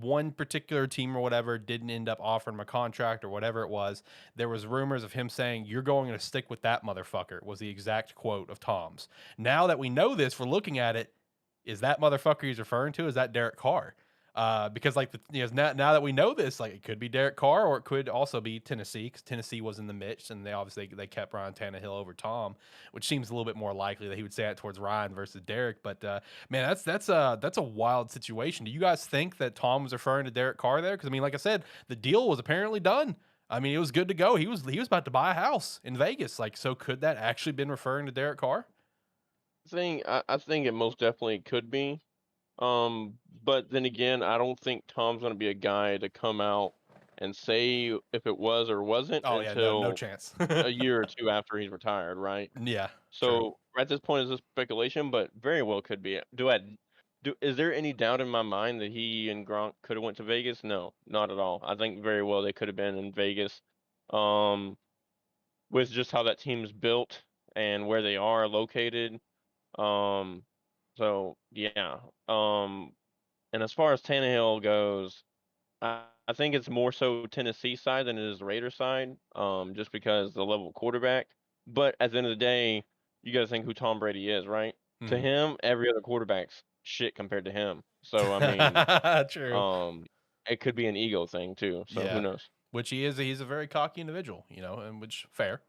one particular team or whatever didn't end up offering him a contract or whatever it was, there was rumors of him saying, "You're going to stick with that motherfucker," was the exact quote of Tom's. Now that we know this, we're looking at it. Is that motherfucker he's referring to? Is that Derek Carr? Because now that we know this, it could be Derek Carr, or it could also be Tennessee, because Tennessee was in the midst, and they kept Ryan Tannehill over Tom, which seems a little bit more likely that he would say that towards Ryan versus Derek. But man, that's a wild situation. Do you guys think that Tom was referring to Derek Carr there? Because like I said, the deal was apparently done. It was good to go. He was about to buy a house in Vegas. So could that actually been referring to Derek Carr? I think it most definitely could be. But then again, I don't think Tom's going to be a guy to come out and say if it was or wasn't until no chance. a year or two after he's retired, right? Yeah. So at this point, it's a speculation, but very well could be. Is there any doubt in my mind that he and Gronk could have went to Vegas? No, not at all. I think very well they could have been in Vegas. With just how that team's built and where they are located. So yeah. And as far as Tannehill goes, I think it's more so Tennessee side than it is Raider side. Just because the level of quarterback. But at the end of the day, you got to think who Tom Brady is, right? Mm-hmm. To him, every other quarterback's shit compared to him. So I mean, true. It could be an ego thing too. So who knows? Which he is. He's a very cocky individual, and which fair.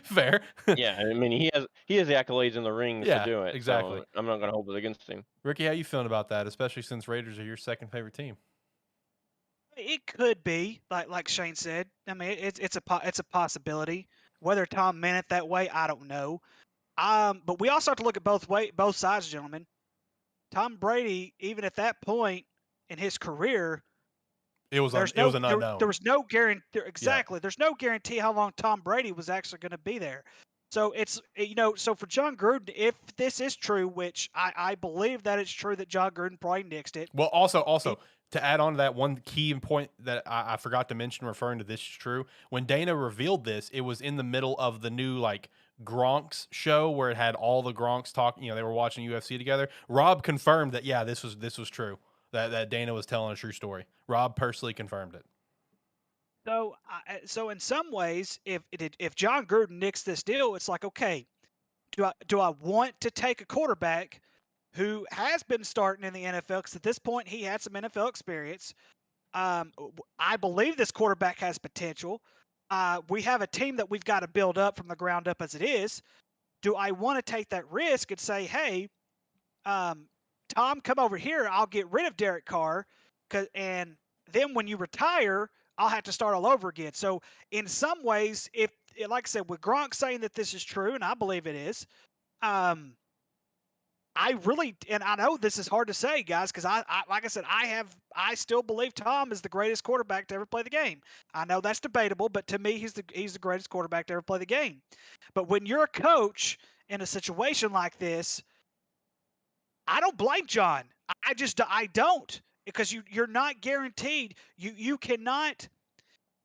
Fair. Yeah, I mean he has the accolades in the ring to do it. Exactly. So I'm not gonna hold it against him. Ricky, how you feeling about that? Especially since Raiders are your second favorite team. It could be like Shane said. I mean, it's a possibility. Whether Tom meant it that way, I don't know. But we also have to look at both sides, gentlemen. Tom Brady, even at that point in his career, it was an unknown. There was no guarantee. Exactly. Yeah. There's no guarantee how long Tom Brady was actually going to be there. So so for John Gruden, if this is true, which I believe that it's true that John Gruden probably nixed it. Well, also to add on to that, one key point that I forgot to mention referring to this is true. When Dana revealed this, it was in the middle of the new Gronk's show where it had all the Gronks talking. They were watching UFC together. Rob confirmed that this was true. That Dana was telling a true story. Rob personally confirmed it. So in some ways, if John Gruden nixed this deal, it's like, okay, do I want to take a quarterback who has been starting in the NFL? Because at this point, he had some NFL experience. I believe this quarterback has potential. We have a team that we've got to build up from the ground up as it is. Do I want to take that risk and say, hey, Tom, come over here. I'll get rid of Derek Carr, and then when you retire, I'll have to start all over again. So in some ways, like I said, with Gronk saying that this is true, and I believe it is, I know this is hard to say, guys, because I like I said, I still believe Tom is the greatest quarterback to ever play the game. I know that's debatable, but to me, he's the greatest quarterback to ever play the game. But when you're a coach in a situation like this, I don't blame John. I don't, because you're not guaranteed. You cannot.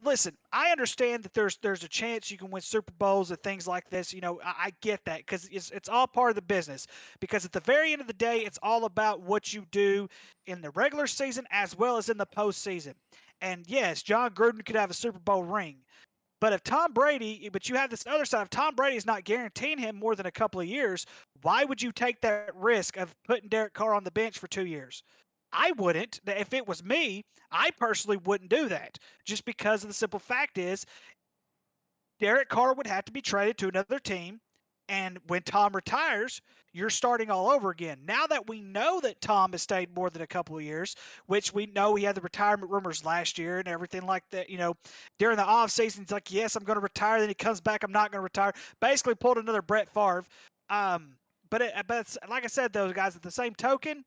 Listen, I understand that there's a chance you can win Super Bowls and things like this. I get that, because it's all part of the business. Because at the very end of the day, it's all about what you do in the regular season as well as in the postseason. And yes, John Gruden could have a Super Bowl ring, But if Tom Brady, but you have this other side, if Tom Brady is not guaranteeing him more than a couple of years, why would you take that risk of putting Derek Carr on the bench for 2 years? I wouldn't. If it was me, I personally wouldn't do that, just because of the simple fact is Derek Carr would have to be traded to another team. And when Tom retires, you're starting all over again. Now that we know that Tom has stayed more than a couple of years, which we know he had the retirement rumors last year and everything like that, during the offseason, he's like, yes, I'm going to retire. Then he comes back, I'm not going to retire. Basically pulled another Brett Favre. But it's, like I said, those guys, at the same token,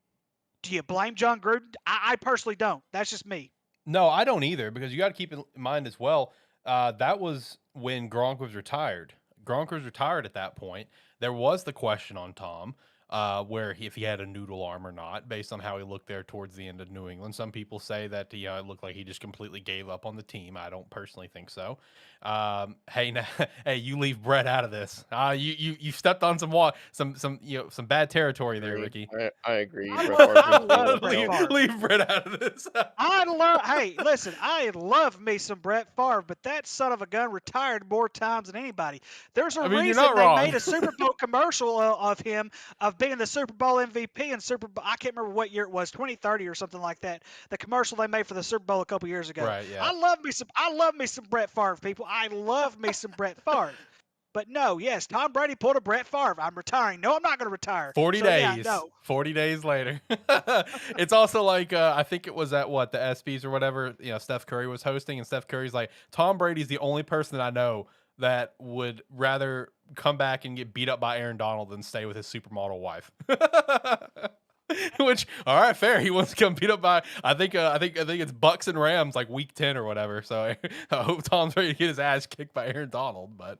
do you blame John Gruden? I personally don't. That's just me. No, I don't either, because you got to keep in mind as well, that was when Gronk was retired. Gronk was retired at that point. There was the question on Tom, if he had a noodle arm or not, based on how he looked there towards the end of New England. Some people say that it looked like he just completely gave up on the team. I don't personally think so. Hey, you leave Brett out of this. You stepped on some bad territory there, Ricky. I agree. Leave Brett out of this. Hey, listen, I love me some Brett Favre, but that son of a gun retired more times than anybody. There's a reason they made a Super Bowl commercial of him, of being the Super Bowl MVP and Super Bowl. I can't remember what year it was, 2030 or something like that. The commercial they made for the Super Bowl a couple years ago. Right, yeah. I love me some Brett Favre, people. I love me some Brett Favre. But no, yes, Tom Brady pulled a Brett Favre. I'm retiring. No, I'm not going to retire. 40 days. Yeah, no. 40 days later. It's also like, I think it was at the ESPYs or whatever, Steph Curry was hosting, and Steph Curry's like, Tom Brady's the only person that I know that would rather come back and get beat up by Aaron Donald than stay with his supermodel wife. Which, all right, fair. He wants to come beat up by, I think it's Bucks and Rams like week 10 or whatever. So I hope Tom's ready to get his ass kicked by Aaron Donald. But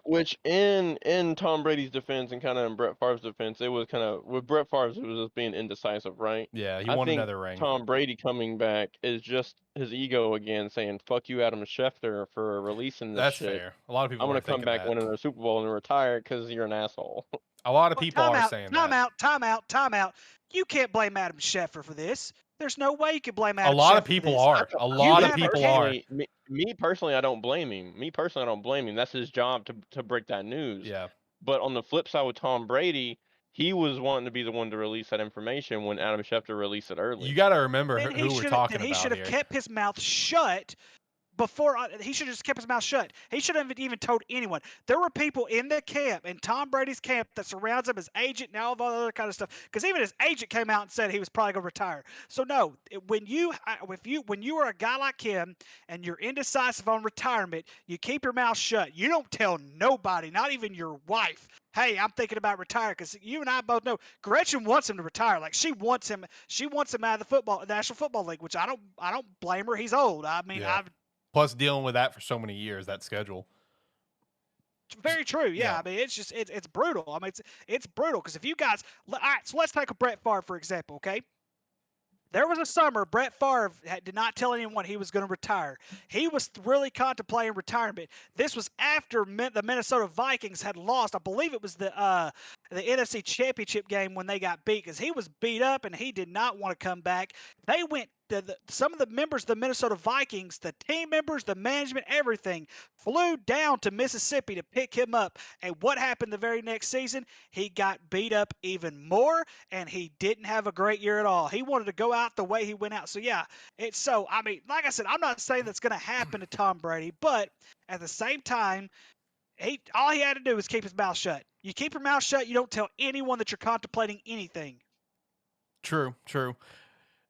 which in Tom Brady's defense and kind of in Brett Favre's defense, it was kind of, with Brett Favre's, it was just being indecisive, right? Yeah, he won another ring. Tom Brady coming back is just his ego again, saying "fuck you, Adam Schefter, for releasing this shit." That's fair. A lot of people. I'm gonna come back winning a Super Bowl and retire because you're an asshole. A lot of people are saying that. Time out. You can't blame Adam Schefter for this. There's no way you can blame Adam Schefter. A lot of people are. A lot of people are. Me personally, I don't blame him. That's his job to break that news. Yeah. But on the flip side with Tom Brady, he was wanting to be the one to release that information when Adam Schefter released it early. You got to remember who we're talking about. He should have kept his mouth shut. He should have just kept his mouth shut. He shouldn't have even told anyone. There were people in the camp, in Tom Brady's camp, that surrounds him, his agent and all of other kind of stuff. Because even his agent came out and said he was probably going to retire. So no, when you are a guy like him and you're indecisive on retirement, you keep your mouth shut. You don't tell nobody, not even your wife, hey, I'm thinking about retiring, because you and I both know Gretchen wants him to retire. Like, she wants him out of the National Football League, which I don't blame her. He's old. I mean, yeah. Plus dealing with that for so many years, that schedule. Very true. Yeah. I mean, it's just it's brutal. I mean, it's brutal, because if you guys, all right, so let's take a Brett Favre for example. Okay. There was a summer Brett Favre did not tell anyone he was going to retire. He was really contemplating retirement. This was after the Minnesota Vikings had lost. I believe it was the NFC Championship game when they got beat, because he was beat up and he did not want to come back. They went some of the members of the Minnesota Vikings, the team members, the management, everything, flew down to Mississippi to pick him up. And what happened the very next season? He got beat up even more, and he didn't have a great year at all. He wanted to go out the way he went out. So, yeah, I mean, like I said, I'm not saying that's going to happen to Tom Brady, but at the same time, all he had to do was keep his mouth shut. You keep your mouth shut, you don't tell anyone that you're contemplating anything. True.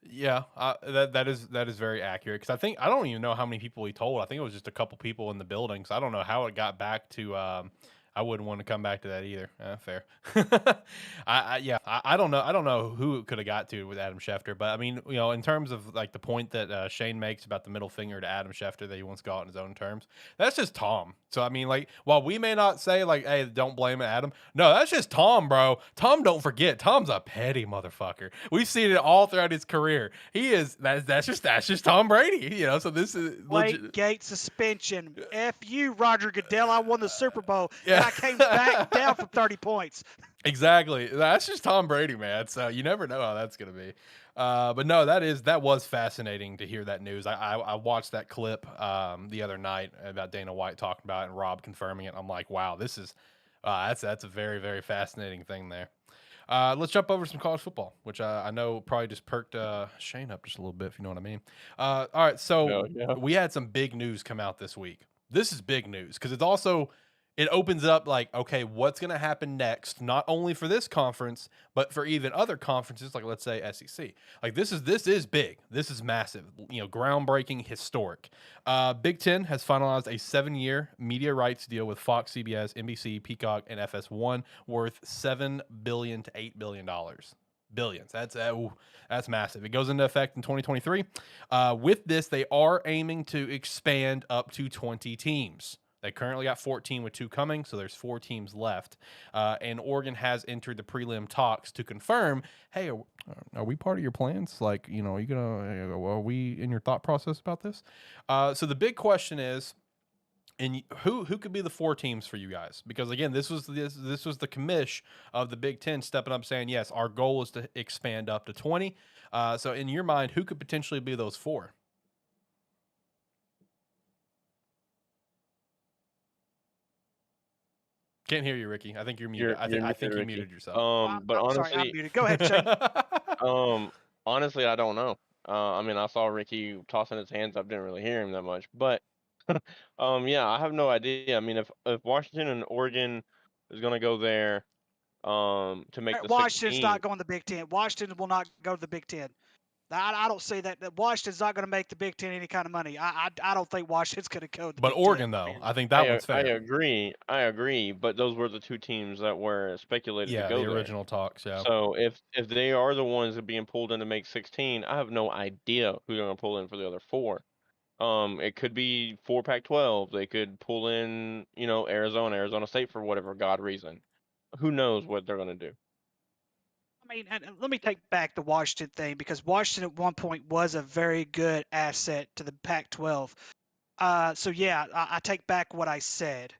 Yeah, that is very accurate, because I don't even know how many people he told. I think it was just a couple people in the building, so I don't know how it got back to. I wouldn't want to come back to that either. Fair. I don't know. I don't know who it could have got to with Adam Schefter, but I mean, in terms of like the point that Shane makes about the middle finger to Adam Schefter that he wants to go out in his own terms, that's just Tom. So I mean, like, while we may not say like, hey, don't blame Adam. No, that's just Tom, bro. Tom, don't forget, Tom's a petty motherfucker. We've seen it all throughout his career. He is. That's just Tom Brady. So this is Wait, gate suspension. F you, Roger Goodell. I won the Super Bowl. Yeah. I came back down from 30 points. Exactly. That's just Tom Brady, man. So you never know how that's gonna be. But no, that was fascinating to hear that news. I watched that clip the other night about Dana White talking about it and Rob confirming it. I'm like, wow, this is that's a very very fascinating thing there. Let's jump over to some college football, which I know probably just perked Shane up just a little bit, if you know what I mean. All right, so Yeah. we had some big news come out this week. This is big news because it's also it opens up like, okay, what's going to happen next? Not only for this conference, but for even other conferences, like let's say SEC. Like this is big. This is massive. You know, groundbreaking, historic. Big Ten has finalized a 7-year media rights deal with Fox, CBS, NBC, Peacock, and FS1 worth $7 billion to $8 billion. Billions. That's massive. It goes into effect in 2023. With this, they are aiming to expand up to 20 teams. They currently got 14 with 2 coming, so there's 4 teams left. And Oregon has entered the prelim talks to confirm, hey, are we part of your plans? Like, you know, are we in your thought process about this? So the big question is, and who could be the 4 teams for you guys? Because again, this was the commish of the Big Ten stepping up saying, yes, our goal is to expand up to 20. So in your mind, who could potentially be those 4? Can't hear you, Ricky. I think you're muted. I think you Ricky. muted yourself. But I'm sorry, I'm honestly, muted. Go ahead, Shane. honestly, I don't know. I mean, I saw Ricky tossing his hands up, didn't really hear him that much, but yeah, I have no idea. I mean, if Washington and Oregon is gonna go there, to make the Washington's 16, not going to the Big Ten. Washington will not go to the Big Ten. I don't see that Washington's not going to make the Big Ten any kind of money. I don't think Washington's going to go to the But Big Oregon, Ten. I though, mean, I think that one's I fair. agree, but those were the 2 teams that were speculated to Yeah, go the there. original talks. Yeah. So if they are the ones that are being pulled in to make 16, I have no idea who they're gonna pull in for the other 4. It could be 4 Pac-12. They could pull in, you know, Arizona State for whatever god reason. Who knows what they're gonna do? I mean, and let me take back the Washington thing because Washington at one point was a very good asset to the Pac-12. So yeah, I take back what I said.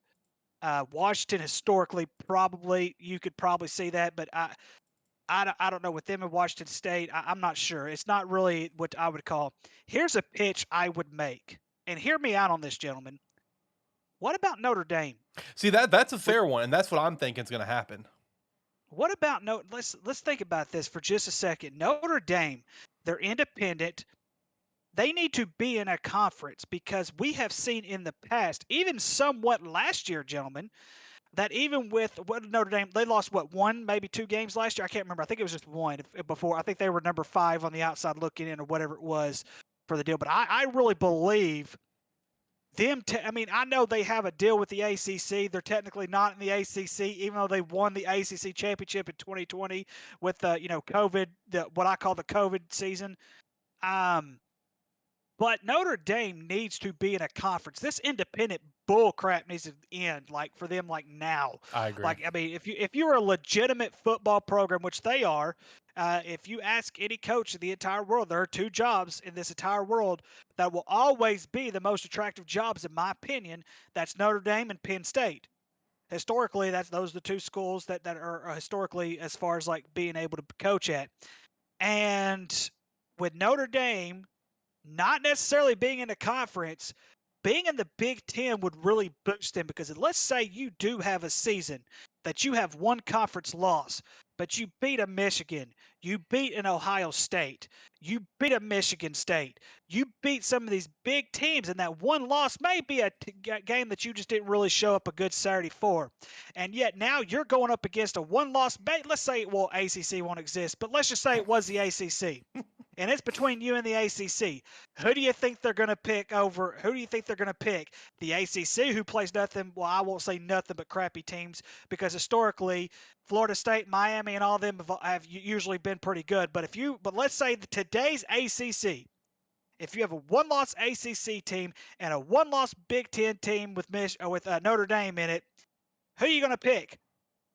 Washington historically, probably you could probably see that, but I don't know with them in Washington State. I'm not sure. It's not really what I would call. Here's a pitch I would make, and hear me out on this, gentlemen. What about Notre Dame? See that's a fair one, and that's what I'm thinking is going to happen. What about let's think about this for just a second. Notre Dame, they're independent. They need to be in a conference because we have seen in the past, even somewhat last year, gentlemen, that even with what Notre Dame, they lost what 1, maybe 2 games last year. I can't remember. I think it was just 1 before. I think they were number 5 on the outside looking in or whatever it was for the deal. But I really believe them. I mean, I know they have a deal with the ACC. They're technically not in the ACC, even though they won the ACC championship in 2020 with COVID, what I call the COVID season. Um, but Notre Dame needs to be in a conference. This independent bull crap needs to end, like for them, like now. I agree. Like, I mean, if you're a legitimate football program, which they are, if you ask any coach in the entire world, there are 2 jobs in this entire world that will always be the most attractive jobs, in my opinion. That's Notre Dame and Penn State. Historically, those are the 2 schools that are historically as far as like being able to coach at. And with Notre Dame not necessarily being in a conference, being in the Big Ten would really boost them because let's say you do have a season that you have 1 conference loss, but you beat a Michigan, you beat an Ohio State, you beat a Michigan State, you beat some of these big teams, and that 1 loss may be a game that you just didn't really show up a good Saturday for. And yet now you're going up against a 1-loss, let's say, well, ACC won't exist, but let's just say it was the ACC. And it's between you and the ACC. Who do you think they're going to pick over? Who do you think they're going to pick? The ACC, who plays nothing, well, I won't say nothing but crappy teams, because historically, Florida State, Miami, and all of them have usually been pretty good. But let's say today's ACC, if you have a 1-loss ACC team and a 1-loss Big Ten team with Notre Dame in it, who are you going to pick?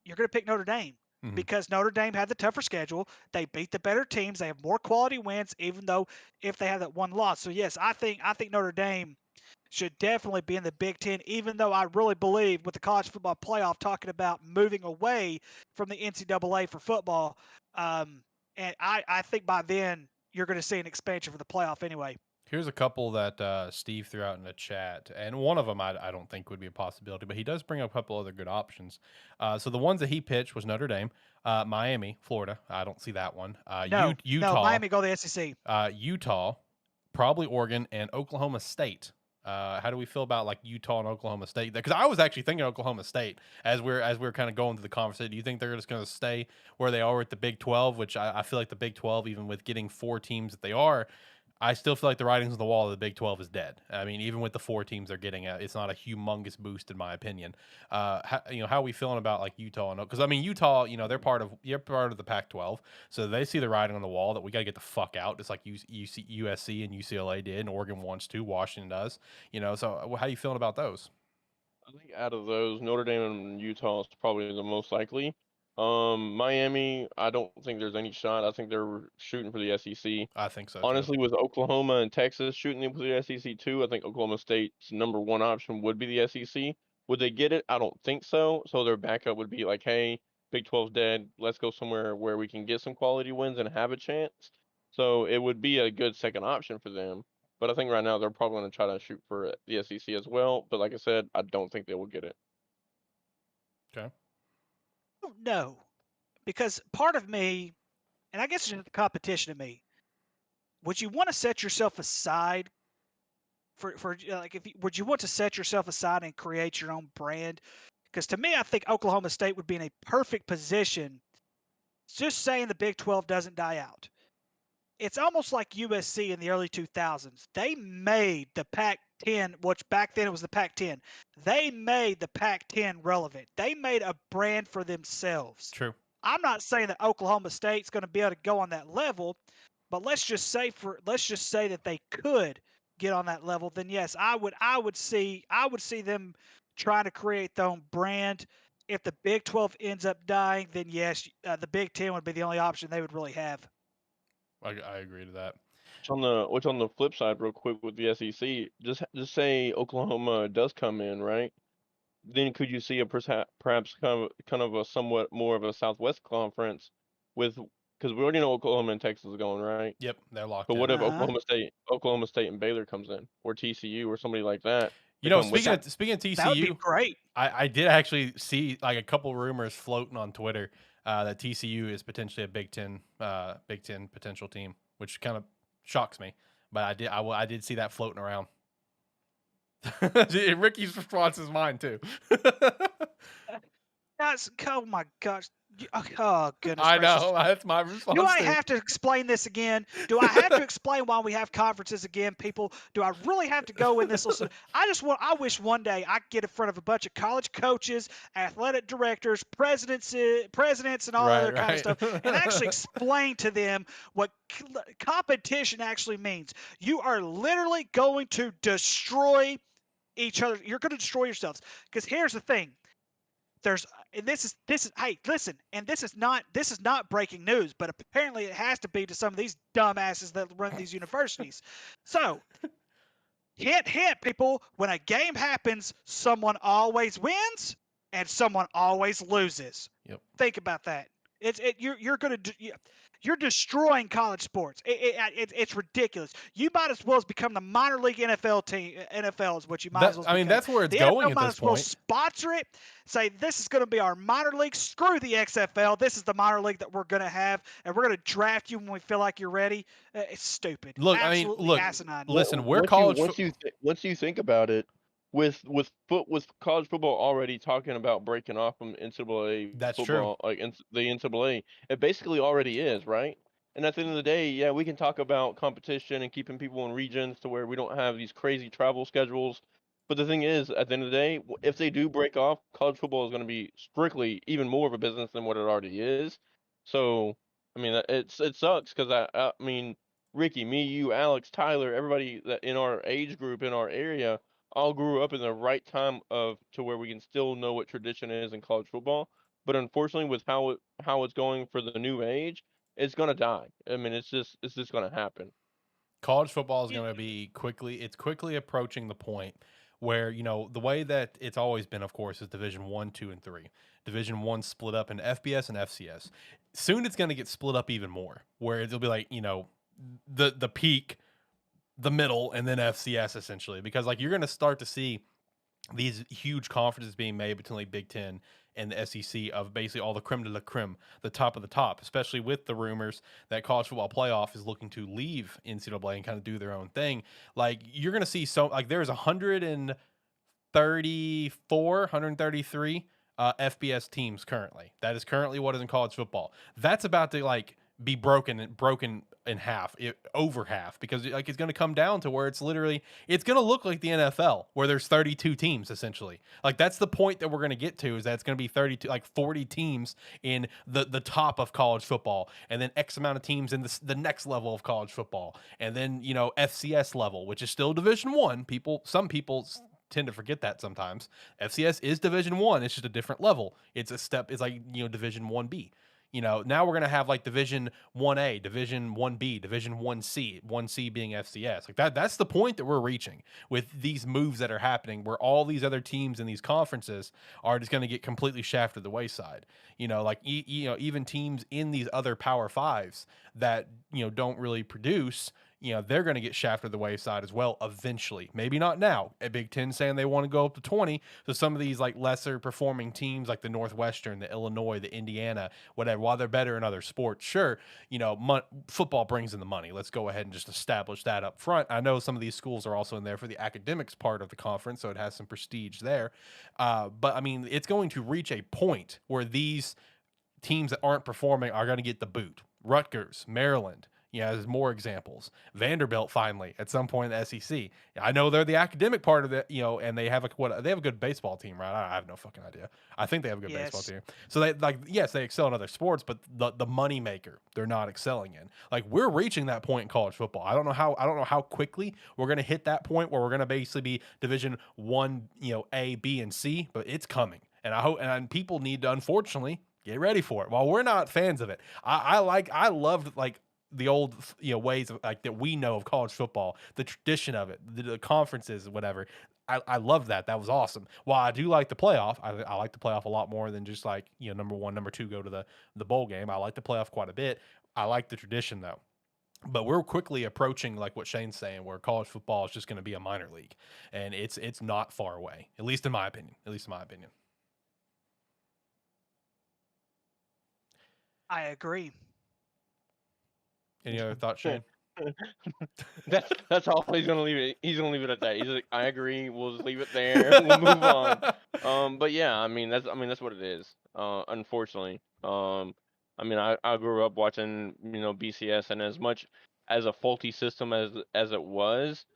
You're going to pick Notre Dame. Because Notre Dame had the tougher schedule. They beat the better teams. They have more quality wins, even though if they have that 1 loss. So yes, I think Notre Dame should definitely be in the Big Ten, even though I really believe with the college football playoff talking about moving away from the NCAA for football. And I think by then you're going to see an expansion for the playoff anyway. Here's a couple that Steve threw out in the chat, and one of them I don't think would be a possibility, but he does bring up a couple other good options. So the ones that he pitched was Notre Dame, Miami, Florida. I don't see that one. No, Utah, Miami go to the SEC. Utah, probably Oregon, and Oklahoma State. How do we feel about like Utah and Oklahoma State? Because I was actually thinking Oklahoma State as we're kind of going through the conversation. Do you think they're just going to stay where they are at the Big 12? Which I feel like the Big 12, even with getting 4 teams that they are, I still feel like the writing's on the wall of the Big 12 is dead. I mean, even with the 4 teams they're getting, it's not a humongous boost in my opinion. How are we feeling about like Utah? Because I mean, Utah, they're part of the Pac-12, so they see the writing on the wall that we got to get the fuck out, just like USC and UCLA did, and Oregon wants to, Washington does. So how are you feeling about those? I think out of those, Notre Dame and Utah is probably the most likely. Miami, I don't think there's any shot. I think they're shooting for the SEC. I think so. Honestly, with Oklahoma and Texas shooting for the SEC too, I think Oklahoma State's #1 option would be the SEC. Would they get it? I don't think so. So their backup would be like, hey, Big 12's dead. Let's go somewhere where we can get some quality wins and have a chance. So it would be a good second option for them. But I think right now they're probably going to try to shoot for the SEC as well. But like I said, I don't think they will get it. Okay. I don't know, because part of me, and I guess it's just the competition of me, would you want to set yourself aside for like would you want to set yourself aside and create your own brand? Because to me, I think Oklahoma State would be in a perfect position. Just saying the Big 12 doesn't die out. It's almost like USC in the early 2000s. They made the Pac-10, which back then it was the Pac-10. They made the Pac-10 relevant. They made a brand for themselves. True. I'm not saying that Oklahoma State's going to be able to go on that level, but let's just say that they could get on that level. Then yes, I would see them trying to create their own brand. If the Big 12 ends up dying, then yes, the Big 10 would be the only option they would really have. I agree to that. Which on the flip side, real quick with the SEC, just say Oklahoma does come in, right? Then could you see a perhaps kind of a somewhat more of a Southwest conference because we already know Oklahoma and Texas is going, right? Yep, they're locked But in. what if Oklahoma State and Baylor comes in, or TCU, or somebody like that? Speaking of TCU, that would be great. I did actually see like a couple rumors floating on Twitter that TCU is potentially a Big Ten potential team, which kind of shocks me. But I did see that floating around. Ricky's response is mine too. Oh my gosh. Oh goodness. I gracious. know, that's my response. Do I have to explain this again? Do I have to explain why we have conferences again, people? Do I really have to go in this? I wish one day I could get in front of a bunch of college coaches, athletic directors, presidents, and all other kind of stuff, and actually explain to them what competition actually means. You are literally going to destroy each other. You're going to destroy yourselves. Because here's the thing. This is not breaking news, but apparently it has to be to some of these dumbasses that run these universities. So, hint, people, when a game happens, someone always wins and someone always loses. Yep. Think about that. You're destroying college sports. It's ridiculous. You might as well become the minor league NFL team. NFL is what you might as well. I mean, that's where it's the going NFL at might this as well point. Sponsor it. Say this is going to be our minor league. Screw the XFL. This is the minor league that we're going to have, and we're going to draft you when we feel like you're ready. It's stupid. Look, absolutely asinine. Listen, once you think about it, with college football already talking about breaking off from NCAA That's football, true. like the NCAA, it basically already is, right? And at the end of the day, yeah, we can talk about competition and keeping people in regions to where we don't have these crazy travel schedules. But the thing is, at the end of the day, if they do break off, college football is going to be strictly even more of a business than what it already is. So, I mean, it sucks because I mean, Ricky, me, you, Alex, Tyler, everybody that in our age group in our area all grew up in the right time to where we can still know what tradition is in college football. But unfortunately, with how it's going for the new age, it's gonna die. I mean, it's just gonna happen. College football is going to be quickly approaching the point where, you know, the way that it's always been, of course, is Division 1, 2, and 3. Division 1 split up into FBS and FCS. Soon it's going to get split up even more, where it'll be like, you know, the peak, the middle, and then FCS essentially, because like you're going to start to see these huge conferences being made between like Big Ten and the SEC of basically all the creme de la creme, the top of the top, especially with the rumors that college football playoff is looking to leave NCAA and kind of do their own thing. Like you're going to see there's 134, 133 FBS teams currently. That is currently what is in college football. That's about to like be broken in half, over half, because like it's going to come down to where it's going to look like the NFL, where there's 32 teams essentially. Like that's the point that we're going to get to, is that it's going to be 32, like 40 teams in the top of college football, and then X amount of teams in the next level of college football, and then, you know, FCS level, which is still Division 1. Some people tend to forget that sometimes. FCS is Division 1. It's just a different level. It's like, you know, Division 1B. You know, now we're going to have like Division 1A, Division 1B, Division 1C, 1C being FCS. Like that's the point that we're reaching with these moves that are happening, where all these other teams in these conferences are just going to get completely shafted to the wayside. You know, like you know, even teams in these other Power Fives that, you know, don't really produce, you know, they're going to get shafted to the wayside as well eventually. Maybe not now. A Big Ten saying they want to go up to 20. So some of these like lesser performing teams like the Northwestern, the Illinois, the Indiana, whatever, while they're better in other sports, sure, you know, football brings in the money. Let's go ahead and just establish that up front. I know some of these schools are also in there for the academics part of the conference, so it has some prestige there. But I mean, it's going to reach a point where these teams that aren't performing are going to get the boot. Rutgers, Maryland, yeah, there's more examples. Vanderbilt finally at some point in the SEC. I know they're the academic part of it, you know, and they have a good baseball team, right? I have no fucking idea. I think they have a good baseball team. So they they excel in other sports, but the money maker they're not excelling in. Like we're reaching that point in college football. I don't know how quickly we're gonna hit that point where we're gonna basically be Division 1, you know, A, B, and C, but it's coming. And I hope, and people need to unfortunately get ready for it. While we're not fans of it, I loved like the old, you know, ways of like that we know of college football, the tradition of it, the conferences, whatever. I love that. That was awesome. While I do like the playoff, I like the playoff a lot more than just like, you know, number 1, number 2 go to the bowl game. I like the playoff quite a bit. I like the tradition though. But we're quickly approaching like what Shane's saying, where college football is just going to be a minor league, and it's not far away, at least in my opinion. I agree. Any other thoughts, Shane? That's all he's gonna leave it. He's gonna leave it at that. He's like, I agree. We'll just leave it there. We'll move on. But yeah, I mean that's what it is. Unfortunately. I mean I grew up watching, you know, BCS, and as much as a faulty system as it was,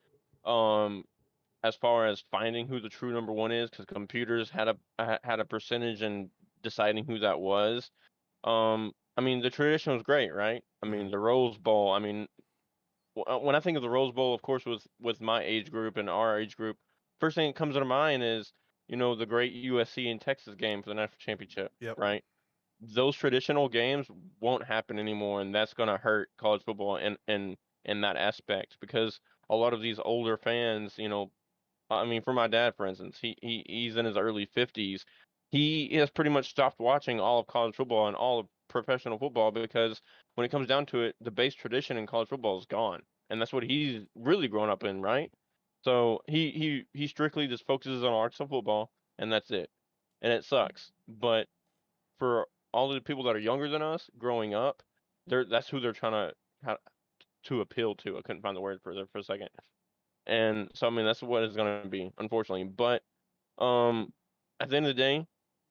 as far as finding who the true number 1 is, because computers had a percentage in deciding who that was. I mean the tradition was great, right? I mean the Rose Bowl. I mean, when I think of the Rose Bowl, of course, with my age group and our age group, first thing that comes to mind is, you know, the great USC and Texas game for the national championship, right? Those traditional games won't happen anymore, and that's going to hurt college football in that aspect, because a lot of these older fans, you know, I mean, for my dad, for instance, he's in his early 50s. He has pretty much stopped watching all of college football and all of professional football, because when it comes down to it, the base tradition in college football is gone, and that's what he's really grown up in, right? So he strictly just focuses on Arkansas football, and that's it, and it sucks. But for all the people that are younger than us growing up, that's who they're trying to appeal to. I couldn't find the word for there for a second. And so I mean that's what it's gonna be, unfortunately. But at the end of the day,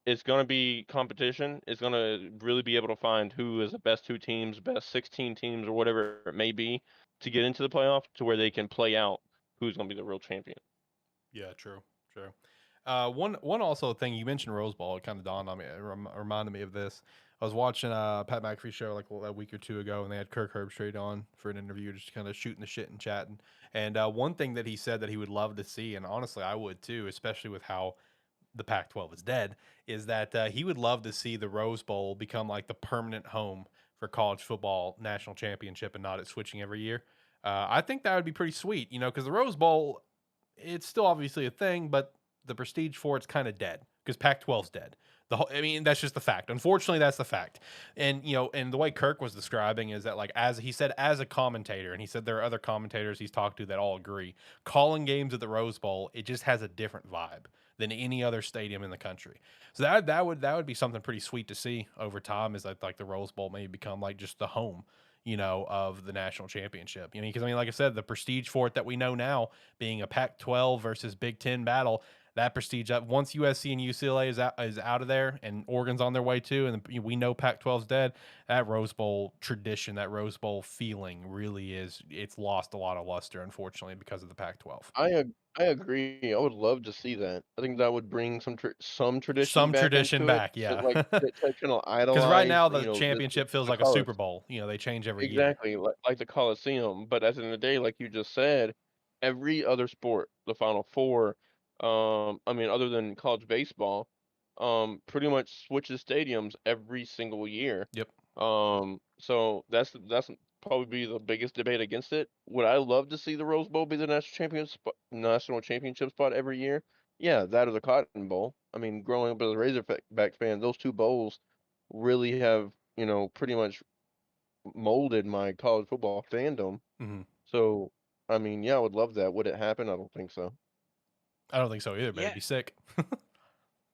it's gonna be competition. It's gonna really be able to find who is the best 2 teams, best 16 teams, or whatever it may be, to get into the playoff, to where they can play out who's gonna be the real champion. Yeah, true. One also thing you mentioned, Rose Bowl. It kind of dawned on me. It reminded me of this. I was watching Pat McAfee's show like a week or 2 ago, and they had Kirk Herbstreit on for an interview, just kind of shooting the shit and chatting. And one thing that he said that he would love to see, and honestly I would too, especially with how the Pac-12 is dead, is that he would love to see the Rose Bowl become like the permanent home for college football national championship, and not it switching every year. I think that would be pretty sweet, because the Rose Bowl, it's still obviously a thing, but the prestige for it's kind of dead because Pac-12's dead. That's just the fact. Unfortunately, that's the fact. And and the way Kirk was describing is that, like, as he said, as a commentator, and he said there are other commentators he's talked to that all agree, calling games at the Rose Bowl, it just has a different vibe than any other stadium in the country. So that would be something pretty sweet to see over time. Is that, like, the Rose Bowl may become like just the home, of the national championship. Because like I said, the prestige for it that we know now being a Pac-12 versus Big Ten battle, that prestige up once USC and UCLA is out of there, and Oregon's on their way too, and we know Pac-12's dead. That Rose Bowl tradition, that Rose Bowl feeling, really it's lost a lot of luster, unfortunately, because of the Pac-12. I agree. I would love to see that. I think that would bring some tradition Some back tradition into it. back, yeah. To kind of Because right idolize, now the championship feels the like a colors. Super Bowl. They change every year. Exactly, like the Coliseum. But at the end of the day, like you just said, every other sport, the Final Four, other than college baseball, pretty much switches stadiums every single year. Yep. So that's probably be the biggest debate against it. Would I love to see the Rose Bowl be the national championship spot every year? Yeah, that or the Cotton Bowl. I mean, growing up as a Razorback fan, those two bowls really have, pretty much molded my college football fandom. Mm-hmm. So, I mean, yeah, I would love that. Would it happen? I don't think so. I don't think so either, but Yeah, it'd be sick.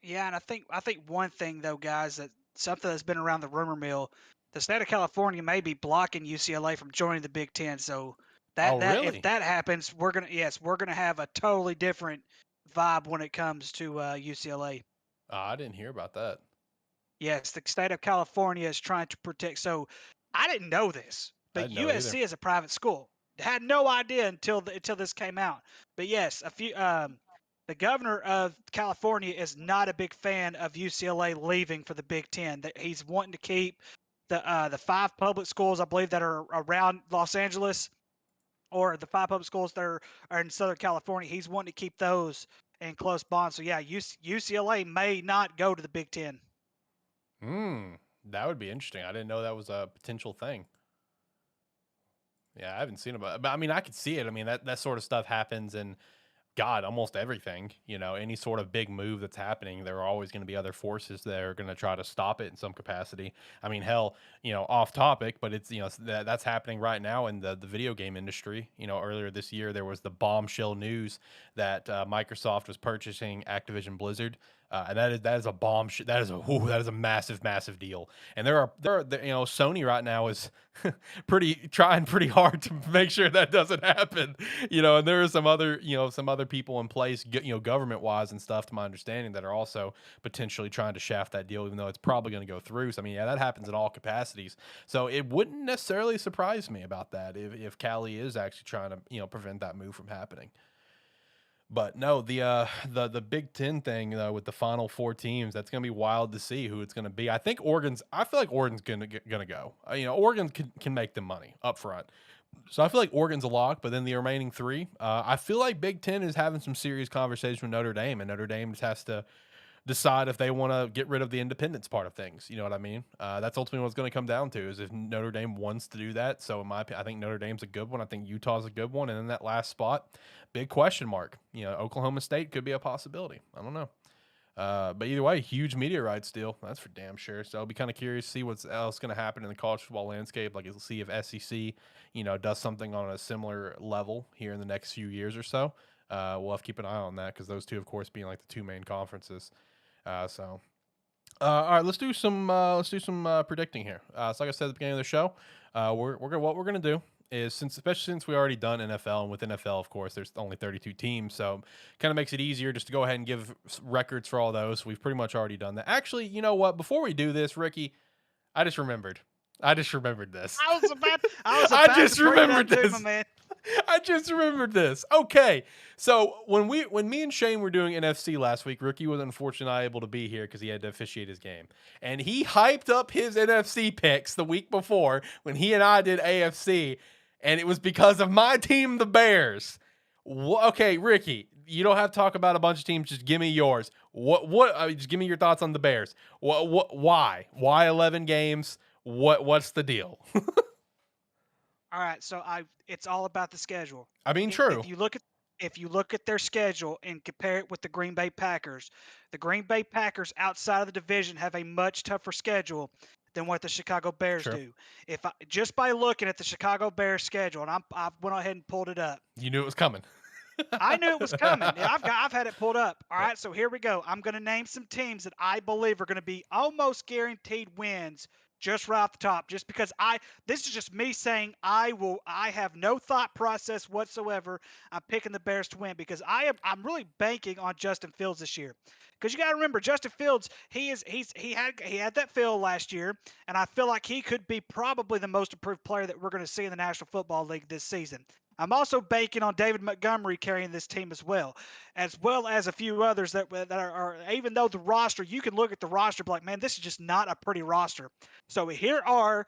yeah, and I think one thing though, guys, that something that's been around the rumor mill, the state of California may be blocking UCLA from joining the Big Ten. So Oh, that really? if that happens, we're gonna have a totally different vibe when it comes to UCLA. I didn't hear about that. Yes, the state of California is trying to protect. So I didn't know this, I but didn't know it either. USC is a private school. Had no idea until this came out. But yes, the governor of California is not a big fan of UCLA leaving for the Big Ten. That he's wanting to keep the 5 public schools, I believe, that are around Los Angeles, or the 5 public schools that are in Southern California. He's wanting to keep those in close bonds. So yeah, UCLA may not go to the Big Ten. That would be interesting. I didn't know that was a potential thing. Yeah, I haven't seen about it, but I mean, I could see it. I mean, that sort of stuff happens in almost everything. Any sort of big move that's happening, there are always going to be other forces that are going to try to stop it in some capacity. I mean, hell, off topic, but it's that's happening right now in the video game industry. Earlier this year there was the bombshell news that Microsoft was purchasing Activision Blizzard. And that is a bombshell. That is a massive deal. And there are Sony right now is trying pretty hard to make sure that doesn't happen. And there are some other people in place, government wise and stuff, to my understanding, that are also potentially trying to shaft that deal, even though it's probably going to go through. So I mean, yeah, that happens in all capacities. So it wouldn't necessarily surprise me about that if Cali is actually trying to prevent that move from happening. But no, the Big Ten thing with the Final 4 teams, that's gonna be wild to see who it's gonna be. I feel like Oregon's gonna go. Oregon can make them money up front, so I feel like Oregon's a lock. But then the remaining 3, I feel like Big Ten is having some serious conversation with Notre Dame, and Notre Dame just has to decide if they want to get rid of the independence part of things. You know what I mean? That's ultimately what it's going to come down to, is if Notre Dame wants to do that. So in my opinion, I think Notre Dame's a good one. I think Utah's a good one. And then that last spot, big question mark. Oklahoma State could be a possibility. I don't know. But either way, huge media rights deal. That's for damn sure. So I'll be kind of curious to see what's else going to happen in the college football landscape. Like, see if SEC, does something on a similar level here in the next few years or so. We'll have to keep an eye on that, because those two, of course, being like the 2 main conferences. All right, let's do some predicting here. So like I said at the beginning of the show, what we're gonna do is, especially since we already done NFL, and with NFL, of course, there's only 32 teams, so kind of makes it easier just to go ahead and give records for all those. We've pretty much already done that. Actually, you know what? Before we do this, Ricky, I just remembered this. I was about I just to bring it remembered up too, this. my man. I just remembered this. Okay, so when me and Shane were doing NFC last week, Ricky was unfortunately not able to be here because he had to officiate his game, and he hyped up his NFC picks the week before when he and I did AFC, and it was because of my team, the Bears. Okay, Ricky, you don't have to talk about a bunch of teams. Just give me yours. Just give me your thoughts on the Bears. Why 11 games? What's the deal? All right, so it's all about the schedule. I mean, true. If you look at their schedule and compare it with the Green Bay Packers, the Green Bay Packers outside of the division have a much tougher schedule than what the Chicago Bears Sure. do. If I, just by looking at the Chicago Bears schedule, and I went ahead and pulled it up. You knew it was coming. I knew it was coming. And I've had it pulled up. All right, so here we go. I'm going to name some teams that I believe are going to be almost guaranteed wins just right off the top. Just because this is just me saying I have no thought process whatsoever. I'm picking the Bears to win because I'm really banking on Justin Fields this year. Because you got to remember, Justin Fields, he had that feel last year, and I feel like he could be probably the most improved player that we're going to see in the National Football League this season. I'm also banking on David Montgomery carrying this team as well as a few others that are even though the roster, you can look at the roster and be like, man, this is just not a pretty roster. So here are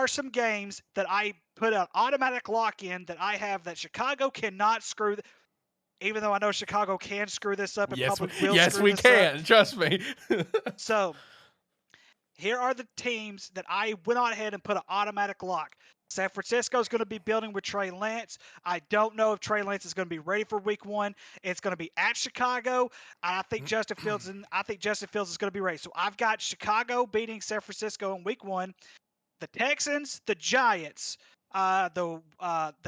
some games that I put an automatic lock in that I have that Chicago cannot screw. Even though I know Chicago can screw this up and probably will yes, screw we this can. up. Trust me. So here are the teams that I went on ahead and put an automatic lock. San Francisco is going to be building with Trey Lance. I don't know if Trey Lance is going to be ready for Week 1. It's going to be at Chicago. I think Justin Fields is going to be ready. So I've got Chicago beating San Francisco in Week 1. The Texans, the Giants, the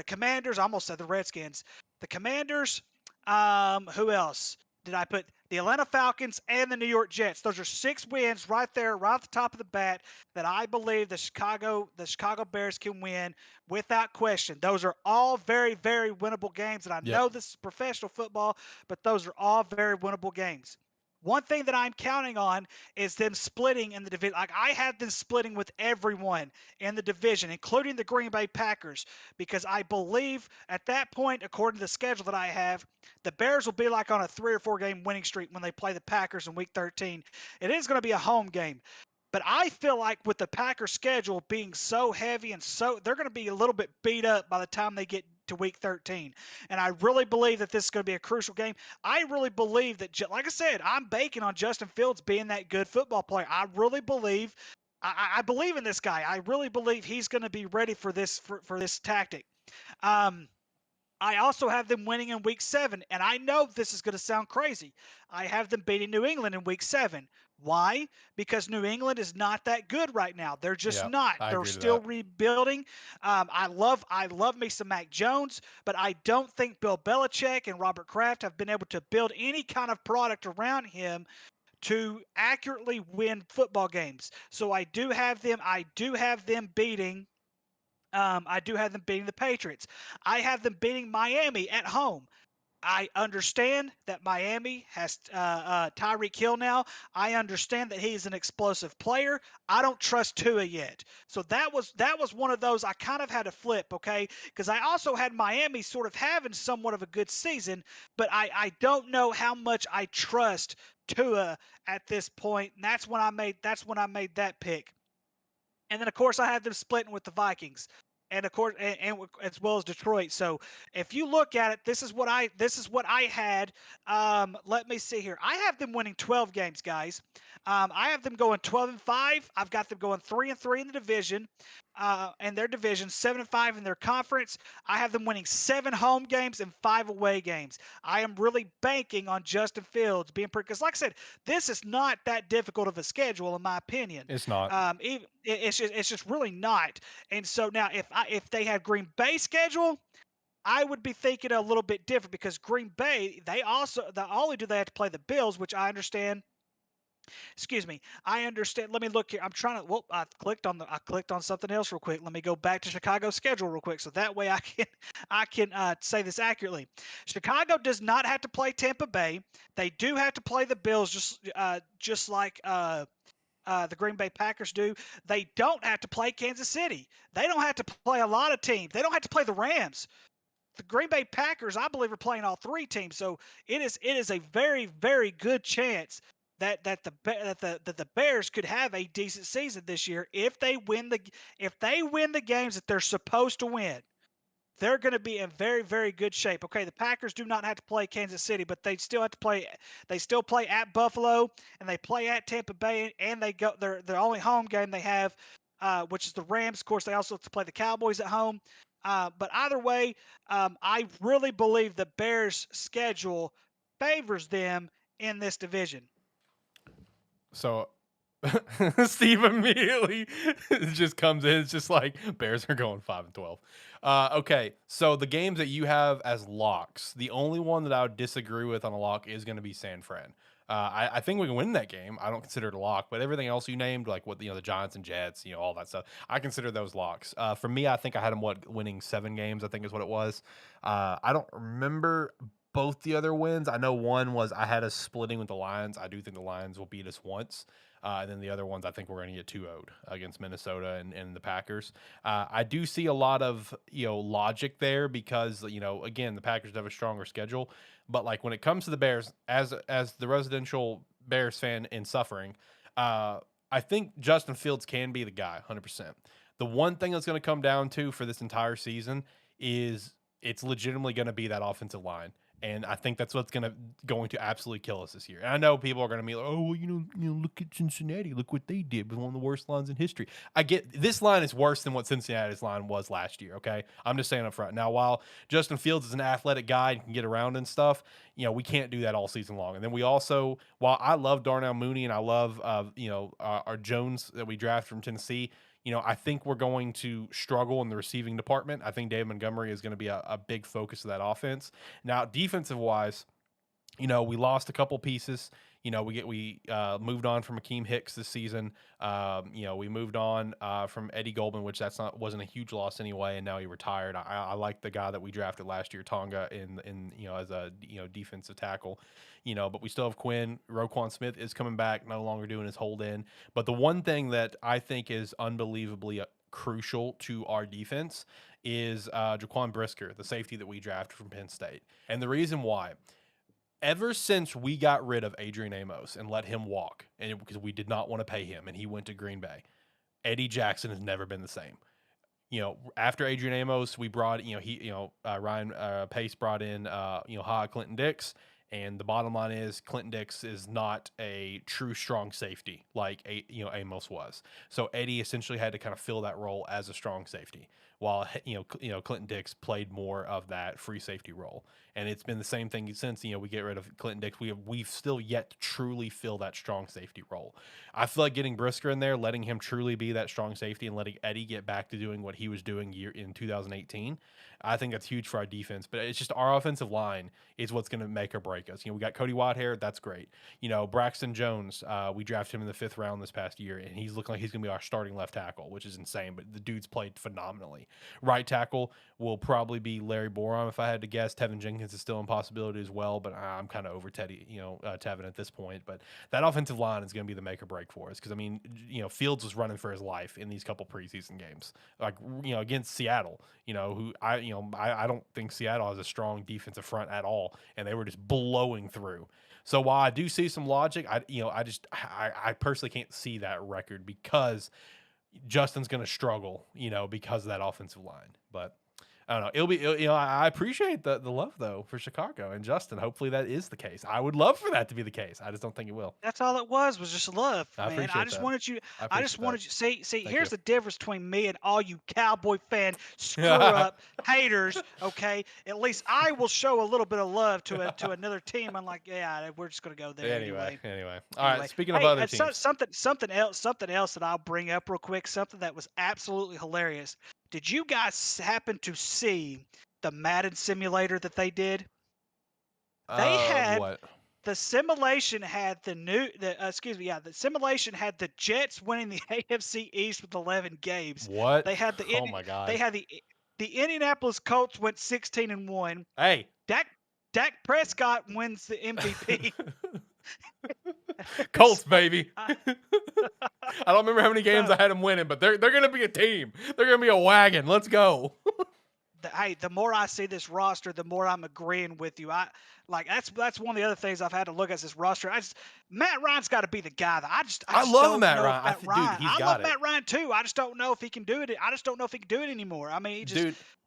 Commanders. I almost said the Redskins. The Commanders. Who else did I put? The Atlanta Falcons and the New York Jets. Those are 6 wins right there, right off the top of the bat, that I believe the Chicago Bears can win without question. Those are all very, very winnable games. And I know this is professional football, but those are all very winnable games. One thing that I'm counting on is them splitting in the division. Like I had them splitting with everyone in the division, including the Green Bay Packers, because I believe at that point, according to the schedule that I have, the Bears will be like on a 3 or 4 game winning streak when they play the Packers in Week 13. It is going to be a home game. But I feel like with the Packers schedule being so heavy and they're going to be a little bit beat up by the time they get to Week 13. And I really believe that this is going to be a crucial game. I really believe that, like I said, I'm banking on Justin Fields being that good football player. I really believe, I believe in this guy. I really believe he's going to be ready for this tactic. I also have them winning in Week 7, and I know this is going to sound crazy. I have them beating New England in Week 7. Why? Because New England is not that good right now. They're just not. They're still rebuilding. I love me some Mac Jones, but I don't think Bill Belichick and Robert Kraft have been able to build any kind of product around him to accurately win football games. So I do have them beating. I do have them beating the Patriots. I have them beating Miami at home. I understand that Miami has Tyreek Hill now. I understand that he's an explosive player. I don't trust Tua yet. So that was one of those I kind of had to flip, okay? Because I also had Miami sort of having somewhat of a good season, but I don't know how much I trust Tua at this point. And that's when I made that pick. And then, of course, I have them splitting with the Vikings, and of course, and as well as Detroit. So, if you look at it, this is what I had. Let me see here. I have them winning 12 games, guys. I have them going 12-5. I've got them going 3-3 in the division, and their division 7-5 in their conference. I have them winning 7 home games and 5 away games. I am really banking on Justin Fields being pretty, because like I said, this is not that difficult of a schedule in my opinion. It's not. It's just really not. And so now if they have Green Bay schedule, I would be thinking a little bit different, because Green Bay, not only do they have to play the Bills, which I understand. Excuse me. I understand. Let me look here. I'm trying to. Well, I clicked on something else real quick. Let me go back to Chicago's schedule real quick, so that way I can say this accurately. Chicago does not have to play Tampa Bay. They do have to play the Bills, just like the Green Bay Packers do. They don't have to play Kansas City. They don't have to play a lot of teams. They don't have to play the Rams. The Green Bay Packers, I believe, are playing all 3 teams. So it is a very, very good chance that the Bears could have a decent season this year if they win the games that they're supposed to win. They're going to be in very, very good shape. Okay, the Packers do not have to play Kansas City, but they still have to play. They still play at Buffalo, and they play at Tampa Bay, and they go. Their only home game they have which is the Rams. Of course, they also have to play the Cowboys at home. But either way, I really believe the Bears' schedule favors them in this division. So Steve immediately just comes in. It's just like Bears are going 5-12. Okay, so the games that you have as locks, the only one that I would disagree with on a lock is going to be San Fran. I think we can win that game. I don't consider it a lock, but everything else you named, like what the Giants and Jets, all that stuff, I consider those locks. For me, I think I had them winning 7 games. I think is what it was. I don't remember both the other wins. I know one was I had us splitting with the Lions. I do think the Lions will beat us once. And then the other ones, I think we're going to get 2-0'd against Minnesota and the Packers. I do see a lot of logic there because again the Packers have a stronger schedule, but like when it comes to the Bears, as the residential Bears fan in suffering, I think Justin Fields can be the guy 100%. The one thing that's going to come down to for this entire season is it's legitimately going to be that offensive line. And I think that's what's going to absolutely kill us this year. And I know people are going to be like, oh, well, look at Cincinnati. Look what they did with one of the worst lines in history. I get this line is worse than what Cincinnati's line was last year, okay? I'm just saying up front. Now, while Justin Fields is an athletic guy and can get around and stuff, we can't do that all season long. And then we also, while I love Darnell Mooney and I love, our Jones that we drafted from Tennessee, I think we're going to struggle in the receiving department. I think Dave Montgomery is going to be a big focus of that offense. Now, defensive wise, we lost a couple pieces. We moved on from Akeem Hicks this season. We moved on from Eddie Goldman, which wasn't a huge loss anyway, and now he retired. I like the guy that we drafted last year, Tonga, in as a defensive tackle. But we still have Quinn. Roquan Smith is coming back, no longer doing his hold in. But the one thing that I think is unbelievably crucial to our defense is Jaquan Brisker, the safety that we drafted from Penn State. And the reason why, ever since we got rid of Adrian Amos and let him walk, and because we did not want to pay him and he went to Green Bay, Eddie Jackson has never been the same. After Adrian Amos, we brought, Ryan Pace brought in, Clinton Dix. And the bottom line is Clinton Dix is not a true strong safety like Amos was. So Eddie essentially had to kind of fill that role as a strong safety, while Clinton Dix played more of that free safety role. And it's been the same thing since we get rid of Clinton Dix. We've still yet to truly fill that strong safety role. I feel like getting Brisker in there, letting him truly be that strong safety, and letting Eddie get back to doing what he was doing in 2018. I think that's huge for our defense. But it's just our offensive line is what's going to make or break us. We got Cody Whitehair, that's great. Braxton Jones, we drafted him in the 5th round this past year, and he's looking like he's going to be our starting left tackle, which is insane. But the dude's played phenomenally. Right tackle will probably be Larry Borom if I had to guess. Tevin Jenkins is still a possibility as well, but I'm kind of over Tevin at this point. But that offensive line is going to be the make or break for us because Fields was running for his life in these couple preseason games, like against Seattle. Who I don't think Seattle has a strong defensive front at all, and they were just blowing through. So while I do see some logic, I personally can't see that record because Justin's going to struggle, because of that offensive line. But I don't know. I appreciate the love though for Chicago and Justin. Hopefully that is the case. I would love for that to be the case. I just don't think it will. That's all it was just love, I man. I just that. wanted you. I just wanted you. See. Thank Here's you. the difference between me and all you Cowboy fan screw up haters. Okay, at least I will show a little bit of love to another team. I'm like, yeah, we're just gonna go there anyway. All right. Speaking of other teams, something else that I'll bring up real quick. Something that was absolutely hilarious. Did you guys happen to see the Madden simulator that they did? They had what? The simulation had the simulation had the Jets winning the AFC East with 11 games. What? They had the oh my god. They had the Indianapolis Colts went 16-1. Hey, Dak Prescott wins the MVP. Colts, baby. I don't remember how many games I had them winning, but they're going to be a team. They're going to be a wagon. Let's go. The more I see this roster, the more I'm agreeing with you. That's one of the other things I've had to look at this roster. Matt Ryan's got to be the guy. I love Matt Ryan. I love Matt Ryan too. I just don't know if he can do it. I just don't know if he can do it anymore. I mean,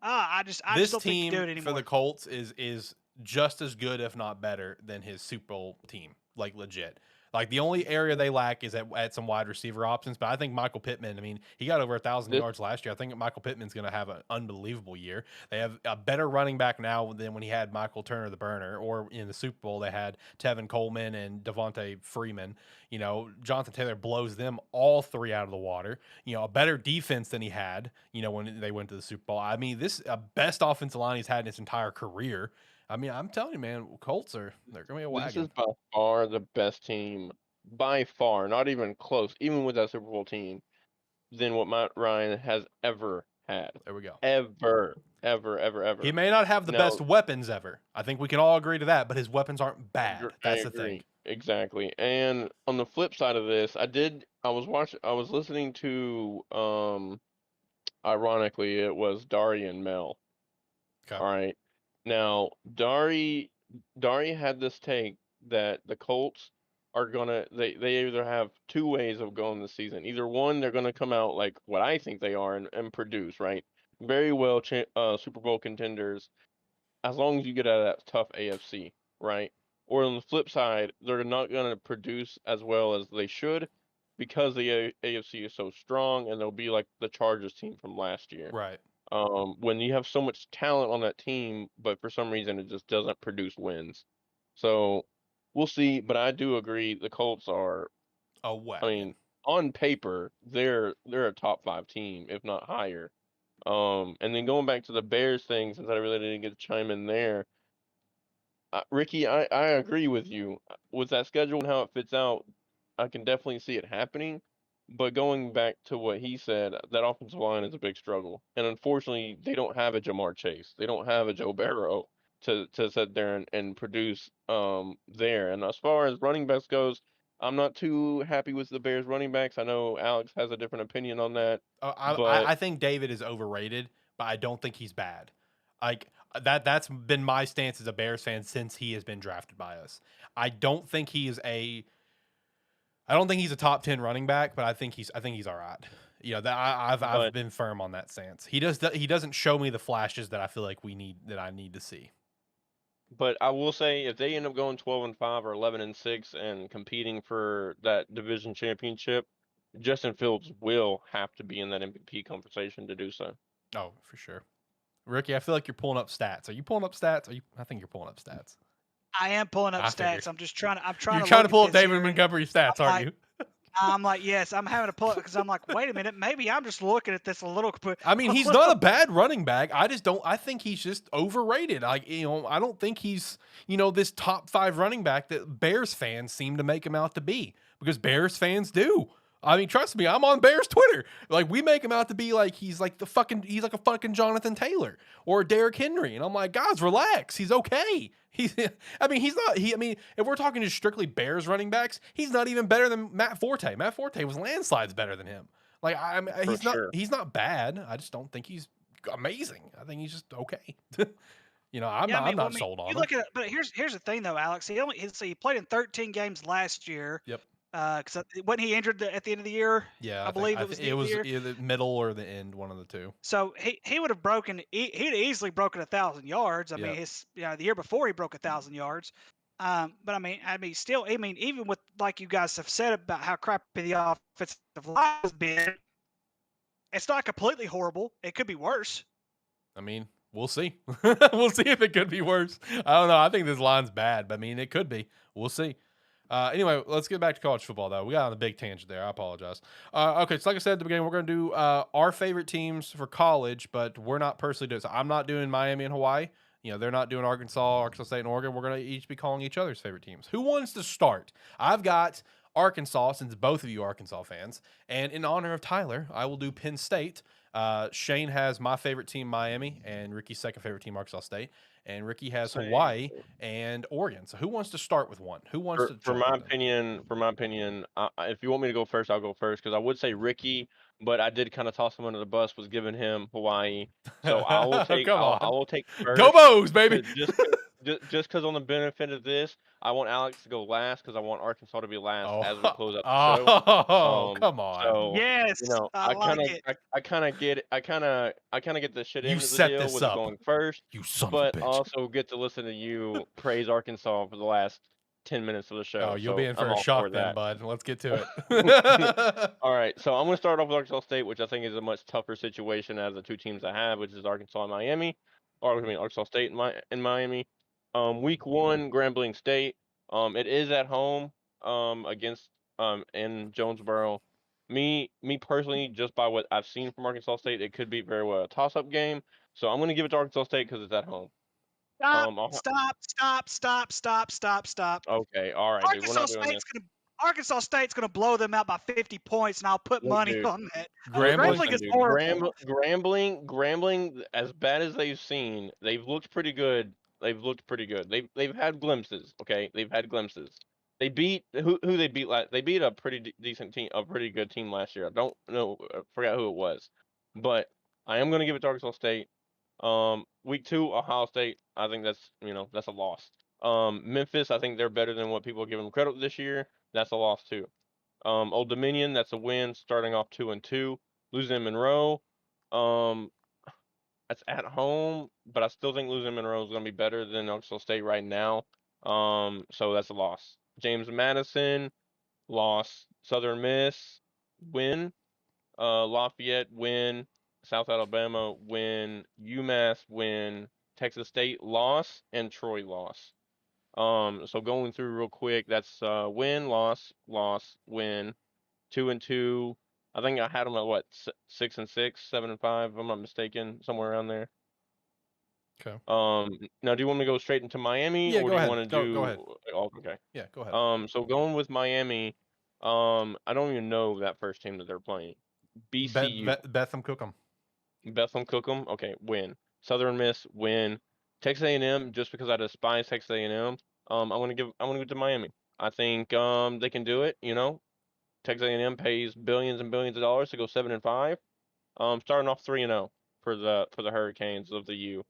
I just don't think he can do it anymore. This team for the Colts is just as good, if not better, than his Super Bowl team. Like legit. Like the only area they lack is at some wide receiver options. But I think Michael Pittman, I mean, he got over 1,000 yards last year. I think Michael Pittman's going to have an unbelievable year. They have a better running back now than when he had Michael Turner, the burner, or in the Super Bowl, they had Tevin Coleman and Devontae Freeman. You know, Jonathan Taylor blows them all three out of the water. You know, a better defense than he had, you know, when they went to the Super Bowl. I mean, this best offensive line he's had in his entire career. I mean, I'm telling you, man, Colts they're going to be a wagon. This is by far the best team, by far, not even close, even with that Super Bowl team, than what Matt Ryan has ever had. There we go. Ever. He may not have the best weapons ever. I think we can all agree to that, but his weapons aren't bad. That's the thing. Exactly. And on the flip side of this, I was listening to ironically it was Dari and Mel. Okay. All right. Now, Dari had this take that the Colts are gonna they either have two ways of going this season. Either one, they're gonna come out like what I think they are and produce, right? Very well Super Bowl contenders, as long as you get out of that tough AFC, right? Or on the flip side, they're not gonna produce as well as they should because the AFC is so strong, and they'll be like the Chargers team from last year. Right. When you have so much talent on that team, but for some reason it just doesn't produce wins. So we'll see, but I do agree the Colts are a wagon. I mean, on paper, they're a top 5 team, if not higher. And then going back to the Bears thing, since I really didn't get to chime in there, Ricky, I agree with you. With that schedule and how it fits out, I can definitely see it happening. But going back to what he said, that offensive line is a big struggle. And unfortunately, they don't have a Jamar Chase. They don't have a Joe Barrow to sit there and produce there. And as far as running backs goes, I'm not too happy with the Bears running backs. I know Alex has a different opinion on that. I think David is overrated, but I don't think he's bad. Like that's been my stance as a Bears fan since he has been drafted by us. I don't think he's a top 10 running back, but I think he's all right. You know, that I've been firm on that stance. He doesn't show me the flashes that I feel like I need to see. But I will say, if they end up going 12-5 or 11-6 and competing for that division championship, Justin Fields will have to be in that MVP conversation to do so. Oh, for sure. Ricky, I feel like you're pulling up stats. Are you pulling up stats? I think you're pulling up stats. I am pulling up stats. I'm trying to pull up David Montgomery stats, aren't you? I'm like, yes, I'm having to pull it because I'm like, wait a minute, maybe I'm just looking at this a little. I mean, he's not a bad running back. I think he's just overrated. I don't think he's, this top 5 running back that Bears fans seem to make him out to be, because Bears fans do. I mean, trust me, I'm on Bears Twitter. Like, we make him out to be like he's like a fucking Jonathan Taylor or Derrick Henry, and I'm like, guys, relax. He's okay. If we're talking just strictly Bears running backs, he's not even better than Matt Forte. Matt Forte was landslides better than him. Like, he's not bad. I just don't think he's amazing. I think he's just okay. I'm not sold on him. Look at it, but here's the thing though, Alex. He played in 13 games last year. Yep. Because wasn't he injured at the end of the year? Yeah, I believe it was either the middle or the end, one of the two. So he would have broken. He'd easily broken 1,000 yards. I mean, the year before he broke 1,000 yards. But I mean, still, even with, like you guys have said about how crappy the offensive line has been, it's not completely horrible. It could be worse. I mean, we'll see. We'll see if it could be worse. I don't know. I think this line's bad, but I mean, it could be. We'll see. Anyway, let's get back to college football, though. We got on a big tangent there. I apologize. Okay, so like I said at the beginning, we're going to do our favorite teams for college, but we're not personally doing it. So I'm not doing Miami and Hawaii. They're not doing Arkansas State, and Oregon. We're going to each be calling each other's favorite teams. Who wants to start? I've got Arkansas, since both of you are Arkansas fans. And in honor of Tyler, I will do Penn State. Shane has my favorite team, Miami, and Ricky's second favorite team, Arkansas State. And Ricky has Hawaii and Oregon. So who wants to start with one? Who wants to? For my opinion, if you want me to go first, I'll go first, because I would say Ricky, but I did kind of toss him under the bus, was giving him Hawaii. So I will take. I will take first. Go Bows, baby. Just because on the benefit of this, I want Alex to go last, because I want Arkansas to be last as we close up the show. Oh, come on! So, yes, I kind of get the shit into the deal with going first. You son but of a bitch. Also get to listen to you praise Arkansas for the last 10 minutes of the show. Oh, you'll so be in for I'm a all shock for then, that. bud. Let's get to it. All right, so I'm going to start off with Arkansas State, which I think is a much tougher situation as the two teams I have, which is Arkansas and Miami, or I mean Arkansas State and Miami. Week 1, Grambling State. It is at home against in Jonesboro. Me personally, just by what I've seen from Arkansas State, it could be very well a toss-up game. So I'm going to give it to Arkansas State because it's at home. Stop. Okay, all right, dude. We're not doing this. Arkansas State's gonna blow them out by 50 points, and I'll put Look, money dude. on that. Grambling? Grambling is Dude, horrible. Grambling, as bad as they've seen, they've looked pretty good. They've had glimpses. Okay, they've had glimpses. They beat who they beat last. They beat a pretty decent team, a pretty good team last year. I don't know, I forgot who it was, but I am gonna give it to Arkansas State. Week 2, Ohio State. I think that's a loss. Memphis, I think they're better than what people give them credit this year. That's a loss too. Old Dominion, that's a win, starting off 2-2. Losing in Monroe, that's at home, but I still think losing in Monroe is going to be better than Arkansas State right now. So that's a loss. James Madison, loss. Southern Miss, win. Lafayette, win. South Alabama, win. UMass, win. Texas State, loss, and Troy, loss. So going through real quick, that's win, loss, win, 2-2. I think I had them at what 6-6, 7-5, if I'm not mistaken, somewhere around there. Okay. Now do you want me to go straight into Miami, Yeah, or go do you ahead. want to do? Go ahead. Oh, okay. Yeah, go ahead. So going with Miami, I don't even know that first team that they're playing. BCU. Betham Cookham. Bethlehem Cookham, okay, win. Southern Miss, win. Texas A&M, just because I despise Texas A&M, I'm gonna give it to Miami. I think they can do it. Texas A&M pays billions and billions of dollars to go 7-5. Starting off 3-0 for the Hurricanes of the U.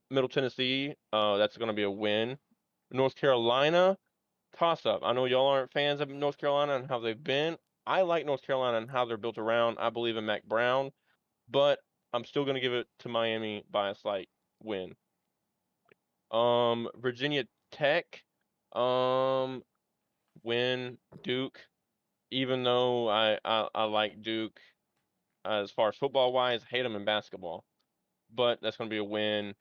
Middle Tennessee, that's gonna be a win. North Carolina, toss up. I know y'all aren't fans of North Carolina and how they've been. I like North Carolina and how they're built around. I believe in Mac Brown, but I'm still gonna give it to Miami by a slight win. Virginia Tech, win. Duke, even though I like Duke as far as football wise, hate them in basketball, but that's gonna be a win.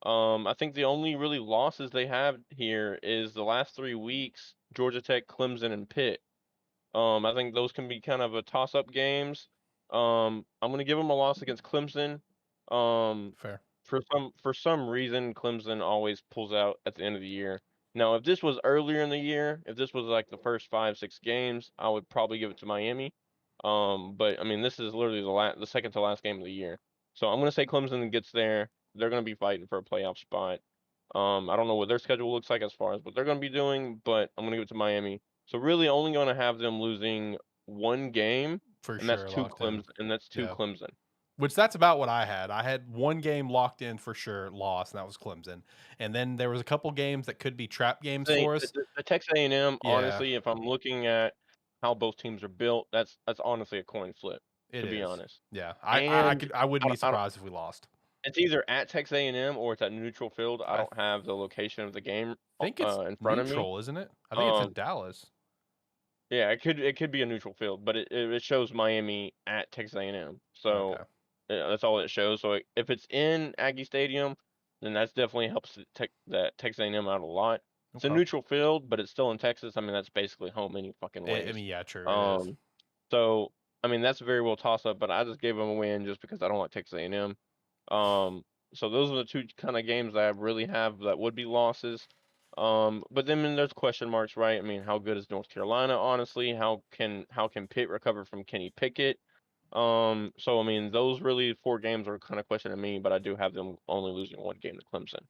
I think the only really losses they have here is the last 3 weeks: Georgia Tech, Clemson, and Pitt. I think those can be kind of a toss-up games. I'm gonna give them a loss against Clemson. Fair. For some reason, Clemson always pulls out at the end of the year. Now, if this was earlier in the year, if this was like the first 5-6 games, I would probably give it to Miami. But I mean, this is literally the second to last game of the year. So I'm gonna say Clemson gets there. They're gonna be fighting for a playoff spot. I don't know what their schedule looks like as far as what they're gonna be doing, but I'm gonna give it to Miami. So really, only gonna have them losing one game, For and sure. that's two Locked in. Clemson, and that's two Yeah. Clemson. Which that's about what I had. I had one game locked in for sure, lost, and that was Clemson. And then there was a couple games that could be trap games for us. The Texas A&M, Yeah. honestly, if I'm looking at how both teams are built, that's honestly a coin flip, It to be is. honest. Yeah. And I wouldn't be I don't- surprised if we lost. It's either at Texas A&M or it's at neutral field. I I don't have the location of the game I think it's in front of me. neutral, isn't it? I think it's in Dallas. Yeah, it could be a neutral field, but it shows Miami at Texas A&M. So Okay. that's all it shows. So if it's in Aggie Stadium, then that's definitely helps that Texas A&M out a lot. It's a Okay. neutral field, but it's still in Texas. I mean, that's basically home any fucking ways. I mean, yeah, true. It is. So I mean, that's a very well toss up, but I just gave them a win just because I don't like Texas A&M. So those are the two kind of games that I really have that would be losses. But then there's question marks, right? I mean, how good is North Carolina? Honestly, how can Pitt recover from Kenny Pickett? So I mean, those really 4 games are kind of questioning me, but I do have them only losing 1 game to Clemson.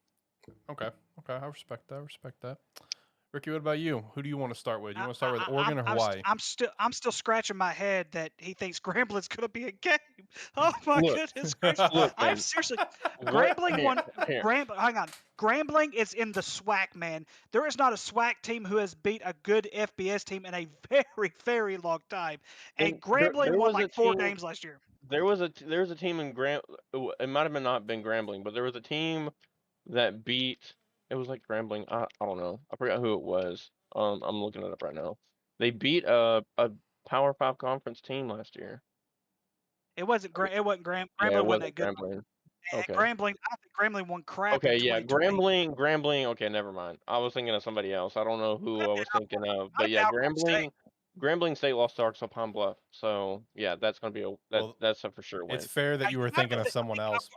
Okay. I respect that. Ricky, what about you? Who do you want to start with? Do you want to start with Oregon or Hawaii? I'm still scratching my head that he thinks Grambling's gonna be a game. Oh my goodness gracious! Look, I'm man. seriously What? Grambling won. Here. Hang on. Grambling is in the SWAC, man. There is not a SWAC team who has beat a good FBS team in a very, very long time. And Grambling there won was a like 4 team- games last year. There was a team in it might have not been Grambling, but there was a team that beat It was like Grambling. I don't know. I forgot who it was. I'm looking it up right now. They beat a Power 5 conference team last year. It wasn't Yeah, it Grambling wasn't wasn't that good. Grambling. And Okay. Grambling, I don't think Grambling won crap in Okay, yeah, 2020. Grambling. Okay, never mind. I was thinking of somebody else. I don't know Might who have I been was thinking of, might but have been yeah, Alcorn State. Grambling State lost to Arkansas Pine Bluff. So yeah, that's gonna be Well, that's a for sure it's win. fair that Hey, you were you might thinking have of been, someone else.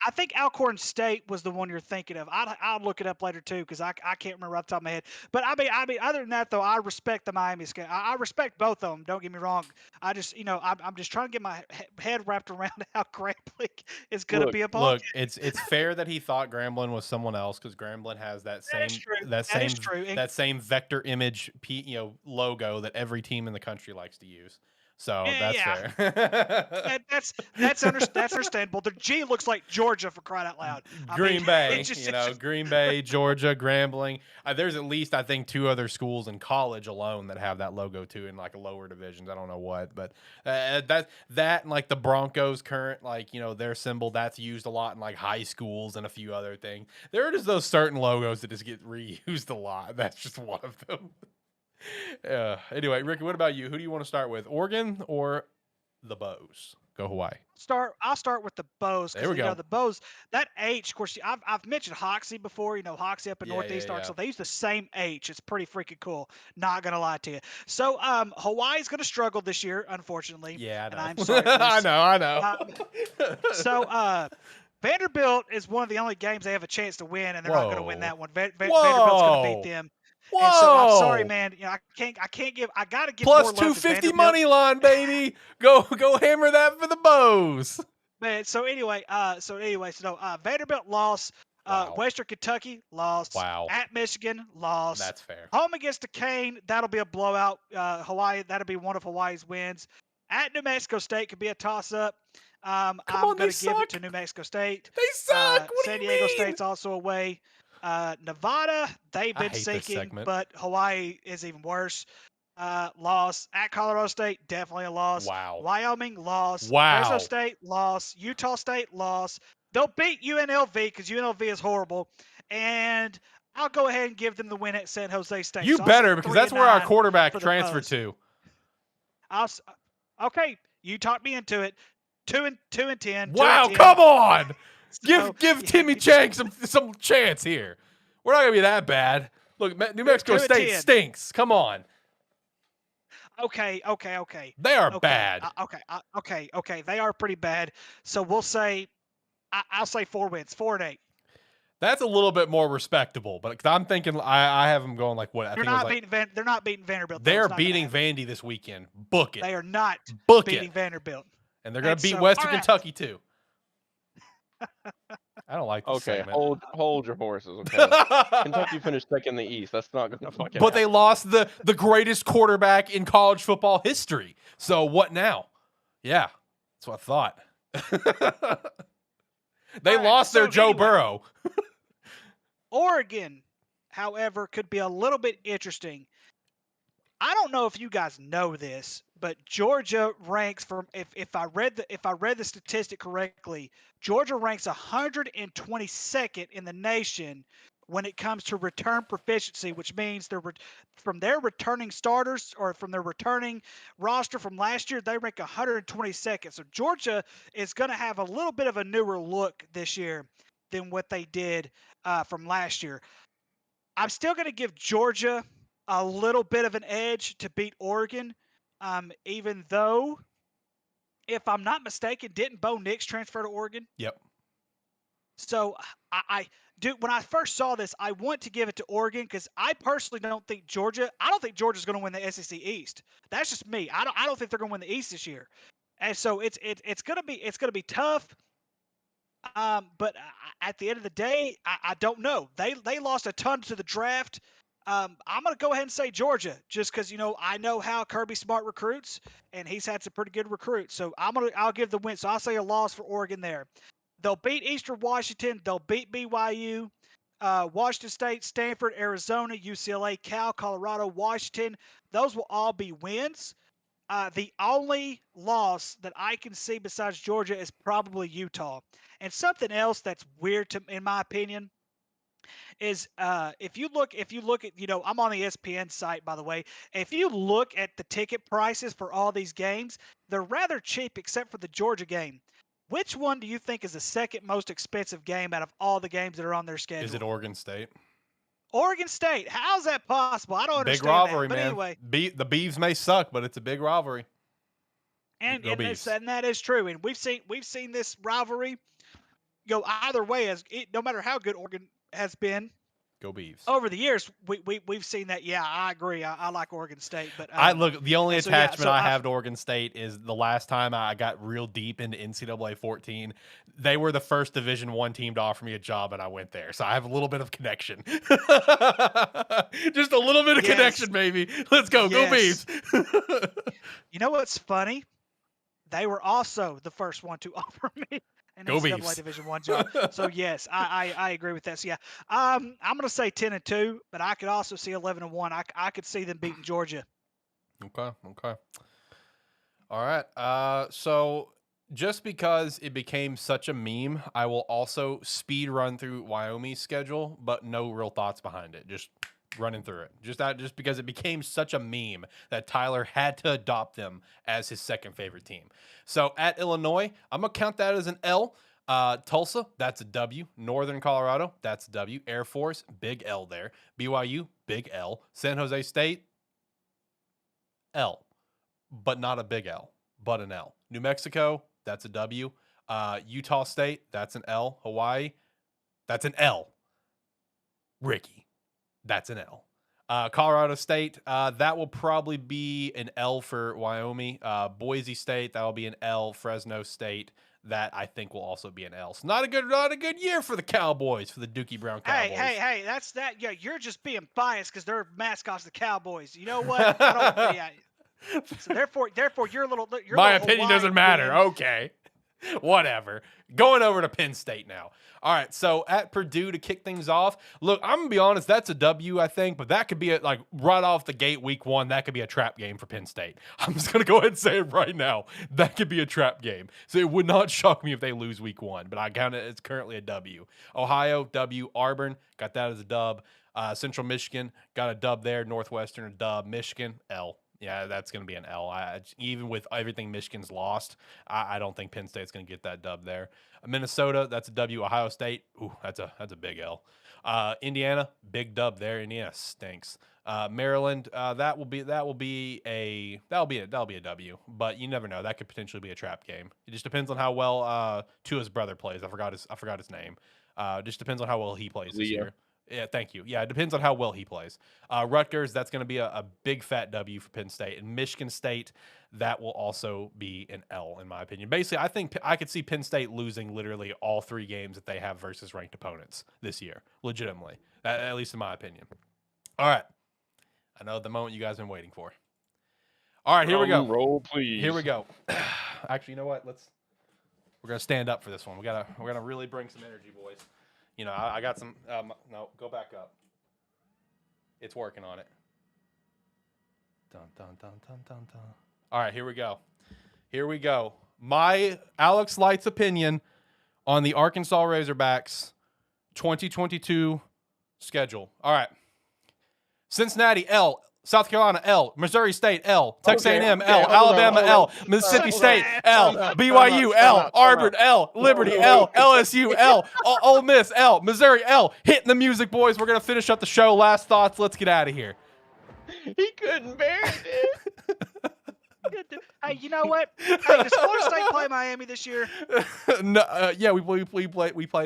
I think Alcorn State was the one you're thinking of. I'll look it up later too because I can't remember off the top of my head. But I mean, other than that though, I respect the Miami schedule. I respect both of them. Don't get me wrong. I just I'm just trying to get my head wrapped around how Grambling is going to Look, be a ball Look, game. it's fair that he thought Grambling was someone else because Grambling has That is true. That is true. And that same vector image logo that every team in the country likes to use. So that's yeah, fair. that's understandable. The G looks like Georgia for crying out loud. I mean, Green Bay, it's just, Green Bay, Georgia, Grambling. There's at least I think 2 other schools in college alone that have that logo too in like lower divisions. I don't know what, but that and like the Broncos current their symbol that's used a lot in like high schools and a few other things. There are just those certain logos that just get reused a lot. That's just one of them. Anyway, Ricky, what about you? Who do you want to start with? Oregon or the Bows? Go Hawaii. I'll start with the Bows There we because go. the Bows, that H, of course, I've mentioned Hoxie before. Hoxie up in Yeah, Northeast yeah. Arkansas. They use the same H. It's pretty freaking cool. Not gonna lie to you. So Hawaii's gonna struggle this year, unfortunately. Yeah, I know. And I'm sorry for this. I know. So Vanderbilt is one of the only games they have a chance to win, and they're not gonna win Whoa. that one. Vanderbilt's gonna beat them. And so I'm sorry, man. I gotta give Plus more love to 250 Vanderbilt. money line, baby. Go hammer that for the Bows. Man, so Vanderbilt lost. Wow. Western Kentucky lost. Wow. At Michigan lost. That's fair. Home against Duquesne, that'll be a blowout. Hawaii, that'll be one of Hawaii's wins. At New Mexico State could be a toss-up. I'm going to give it to New Mexico State. They suck. What San do you Diego mean? State's also away. Nevada, they've been sinking, but Hawaii is even worse. Loss. At Colorado State, definitely a loss. Wow. Wyoming, loss. Wow. Fresno State, loss. Utah State, loss. They'll beat UNLV because UNLV is horrible. And I'll go ahead and give them the win at San Jose State. You better, because that's where our quarterback transferred to. Okay, you talked me into it. 2-10. Wow, 2-10. come on. So, give Timmy Chang some chance here. We're not going to be that bad. Look, New Mexico State stinks. Come on. Okay. They are bad. Okay. They are pretty bad. So we'll say, I'll say 4 wins, 4-8. That's a little bit more respectable, but because I'm thinking I have them going like what? They're not beating Vanderbilt. They're beating Vandy this weekend. Book it. They are not beating Vanderbilt. And they're going to beat Western Kentucky too. I don't like this Okay, segment. hold your horses, okay? Kentucky finished second in the East. That's not going to fucking But they lost the greatest quarterback in college football history. So what now? Yeah, that's what I thought. They lost their Joe Burrow. Oregon, however, could be a little bit interesting. I don't know if you guys know this, but Georgia ranks from if I read the statistic correctly, Georgia ranks 122nd in the nation when it comes to return proficiency, which means from their returning starters or from their returning roster from last year, they rank 122nd. So Georgia is going to have a little bit of a newer look this year than what they did from last year. I'm still going to give Georgia a little bit of an edge to beat Oregon, even though, if I'm not mistaken, didn't Bo Nix transfer to Oregon? Yep. So when I first saw this, I want to give it to Oregon because I personally don't think Georgia's going to win the SEC East. That's just me. I don't think they're going to win the East this year, and so it's going to be tough. But at the end of the day, I don't know. They lost a ton to the draft. I'm going to go ahead and say Georgia just because, I know how Kirby Smart recruits, and he's had some pretty good recruits. So I'll give the win. So I'll say a loss for Oregon there. They'll beat Eastern Washington. They'll beat BYU, Washington State, Stanford, Arizona, UCLA, Cal, Colorado, Washington. Those will all be wins. The only loss that I can see besides Georgia is probably Utah. And something else that's weird in my opinion, is if you look at, I'm on the ESPN site, by the way. If you look at the ticket prices for all these games, they're rather cheap except for the Georgia game. Which one do you think is the second most expensive game out of all the games that are on their Is it schedule? Oregon State? Oregon State. How's that possible? I don't Big understand that. rivalry, But man. anyway, The Beavs may suck, but it's a big rivalry. and Go and, Beavs. and that is true. And we've seen this rivalry go either way, no matter how good Oregon has been Go Beavs. over the years. We've seen that. Yeah, I agree. I like Oregon State, but I look. The only and so, yeah, attachment so I have to Oregon State is the last time I got real deep into NCAA 14. They were the first Division I team to offer me a job, and I went there. So I have a little bit of connection. Just a little bit of Yes. connection, baby. Let's go. Yes. Go Beavs. You know what's funny? They were also the first one to offer me an Go NCAA Beavs. Division I job. So yes, I agree with that. So yeah, I'm gonna say 10-2, but I could also see 11-1. I could see them beating Georgia. Okay. All right. So just because it became such a meme, I will also speed run through Wyoming's schedule, but no real thoughts behind it. Just running through it. Just because it became such a meme that Tyler had to adopt them as his second favorite team. So at Illinois, I'm gonna count that as an L. Tulsa, that's a W. Northern Colorado, that's a W. Air Force, big L there. BYU, big L. San Jose State, L, but not a big L, but an L. New Mexico, that's a W. Utah State, that's an L. Hawaii, that's an L. Ricky, that's an L. Colorado State, that will probably be an L for Wyoming. Boise State, that will be an L. Fresno State, that I think will also be an L. So not a good year for the Cowboys, for the Dookie Brown Cowboys. Hey, that's that. Yeah, you're just being biased because they're mascots of the Cowboys. You know what? I don't. Yeah. So therefore, you're a little. My opinion doesn't matter. Okay. Whatever. Going over to Penn State now. All right, so at Purdue to kick things off. Look, I'm going to be honest, that's a W, I think, but that could be like right off the gate week 1, that could be a trap game for Penn State. I'm just going to go ahead and say it right now. That could be a trap game. So it would not shock me if they lose week 1, but I count it it's currently a W. Ohio, W. Auburn, got that as a dub. Central Michigan, got a dub there. Northwestern, a dub. Michigan, L. Yeah, that's going to be an L. Even with everything Michigan's lost, I don't think Penn State's going to get that dub there. Minnesota, that's a W. Ohio State, ooh, that's a big L. Indiana, big dub there. Indiana stinks. Maryland, that'll be a W. But you never know. That could potentially be a trap game. It just depends on how well Tua's brother plays. I forgot his name. Just depends on how well he plays this year. Yeah, thank you. Yeah, it depends on how well he plays. Rutgers, that's going to be a big fat W for Penn State. And Michigan State, that will also be an L, in my opinion. Basically, I think I could see Penn State losing literally all 3 games that they have versus ranked opponents this year, legitimately, at least in my opinion. All right. I know the moment you guys have been waiting for. All right, here we go. Roll, please. Here we go. Actually, you know what? We're going to stand up for this one. We're going to really bring some energy, boys. You know, I got some. No, go back up. It's working on it. Dun, dun, dun, dun, dun, dun. All right, here we go. My Alex Light's opinion on the Arkansas Razorbacks 2022 schedule. All right. Cincinnati, L. South Carolina, L. Missouri State, L. Texas A&M, L. Alabama, L. Mississippi State, L. BYU, L. Auburn, L. Liberty, L. LSU, L. Ole Miss, L. Missouri, L. Hitting the music, boys. We're going to finish up the show. Last thoughts. Let's get out of here. He couldn't bear it, dude. Hey, you know what? Hey, does Florida State play Miami this year? No, yeah, we play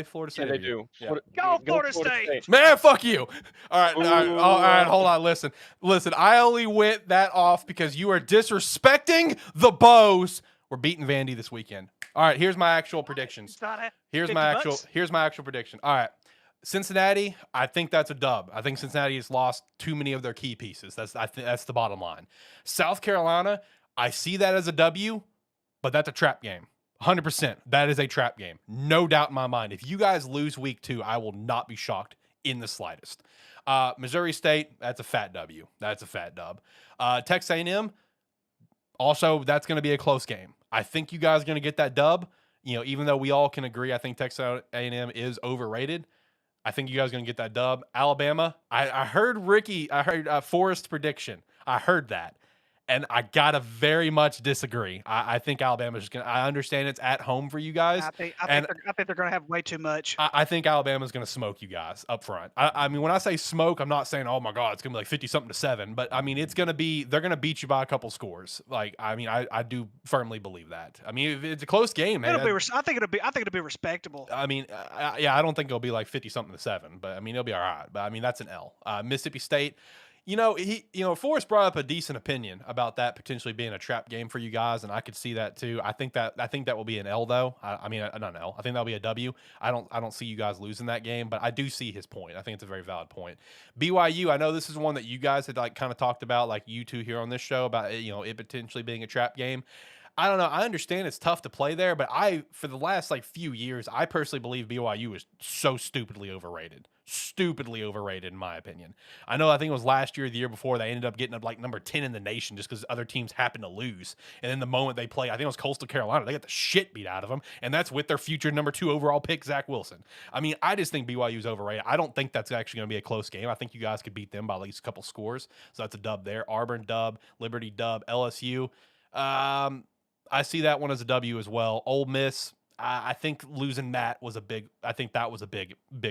Florida State. Yeah, they every year. do. Yeah. Go Florida State. Man, fuck you. All right, hold on. Listen. I only went that off because you are disrespecting the Bows. We're beating Vandy this weekend. All right, here's my actual predictions. Here's my actual prediction. All right. Cincinnati, I think that's a dub. I think Cincinnati has lost too many of their key pieces. That's the bottom line. South Carolina, I see that as a W, but that's a trap game. 100%. That is a trap game. No doubt in my mind. If you guys lose week 2, I will not be shocked in the slightest. Missouri State, that's a fat W. That's a fat dub. Texas A&M, also, that's going to be a close game. I think you guys are going to get that dub. You know, even though we all can agree, I think Texas A&M is overrated. I think you guys are going to get that dub. Alabama, I heard Forrest's prediction. I heard that. And I gotta very much disagree. I think Alabama's just gonna. I understand it's at home for you guys, I think and they're going to have way too much. I think Alabama's gonna smoke you guys up front. I mean, when I say smoke, I'm not saying, oh my god, it's gonna be like 50-something to 7, but I mean, they're gonna beat you by a couple scores. Like, I mean, I do firmly believe that. I mean, if it's a close game, man. I think it'll be respectable. I mean, yeah, I don't think it'll be like 50-something to 7, but I mean, it'll be all right. But I mean, that's an L. Mississippi State. Forrest brought up a decent opinion about that potentially being a trap game for you guys, and I could see that too. I think that will be an L though. I mean, not an L. I think that'll be a W. I don't see you guys losing that game, but I do see his point. I think it's a very valid point. BYU, I know this is one that you guys had like kind of talked about, like you two here on this show about it potentially being a trap game. I don't know. I understand it's tough to play there, but for the last like few years, I personally believe BYU is so stupidly overrated. Stupidly overrated, in my opinion. I think it was last year or the year before, they ended up getting up like number 10 in the nation just because other teams happened to lose. And then the moment they play, I think it was Coastal Carolina, they got the shit beat out of them. And that's with their future number 2 overall pick, Zach Wilson. I mean, I just think BYU is overrated. I don't think that's actually going to be a close game. I think you guys could beat them by at least a couple scores. So that's a dub there. Auburn dub, Liberty dub, LSU. I see that one as a W as well. Ole Miss, I think losing Matt was a big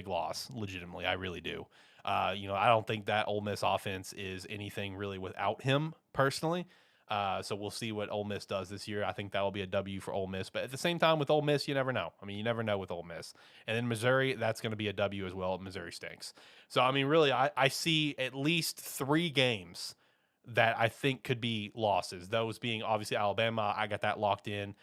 loss. Legitimately, I really do. I don't think that Ole Miss offense is anything really without him personally. So we'll see what Ole Miss does this year. I think that will be a W for Ole Miss. But at the same time, with Ole Miss, you never know. I mean, you never know with Ole Miss. And then Missouri, that's going to be a W as well. Missouri stinks. So, I mean, really, I see at least 3 games that I think could be losses. Those being obviously Alabama, I got that locked in,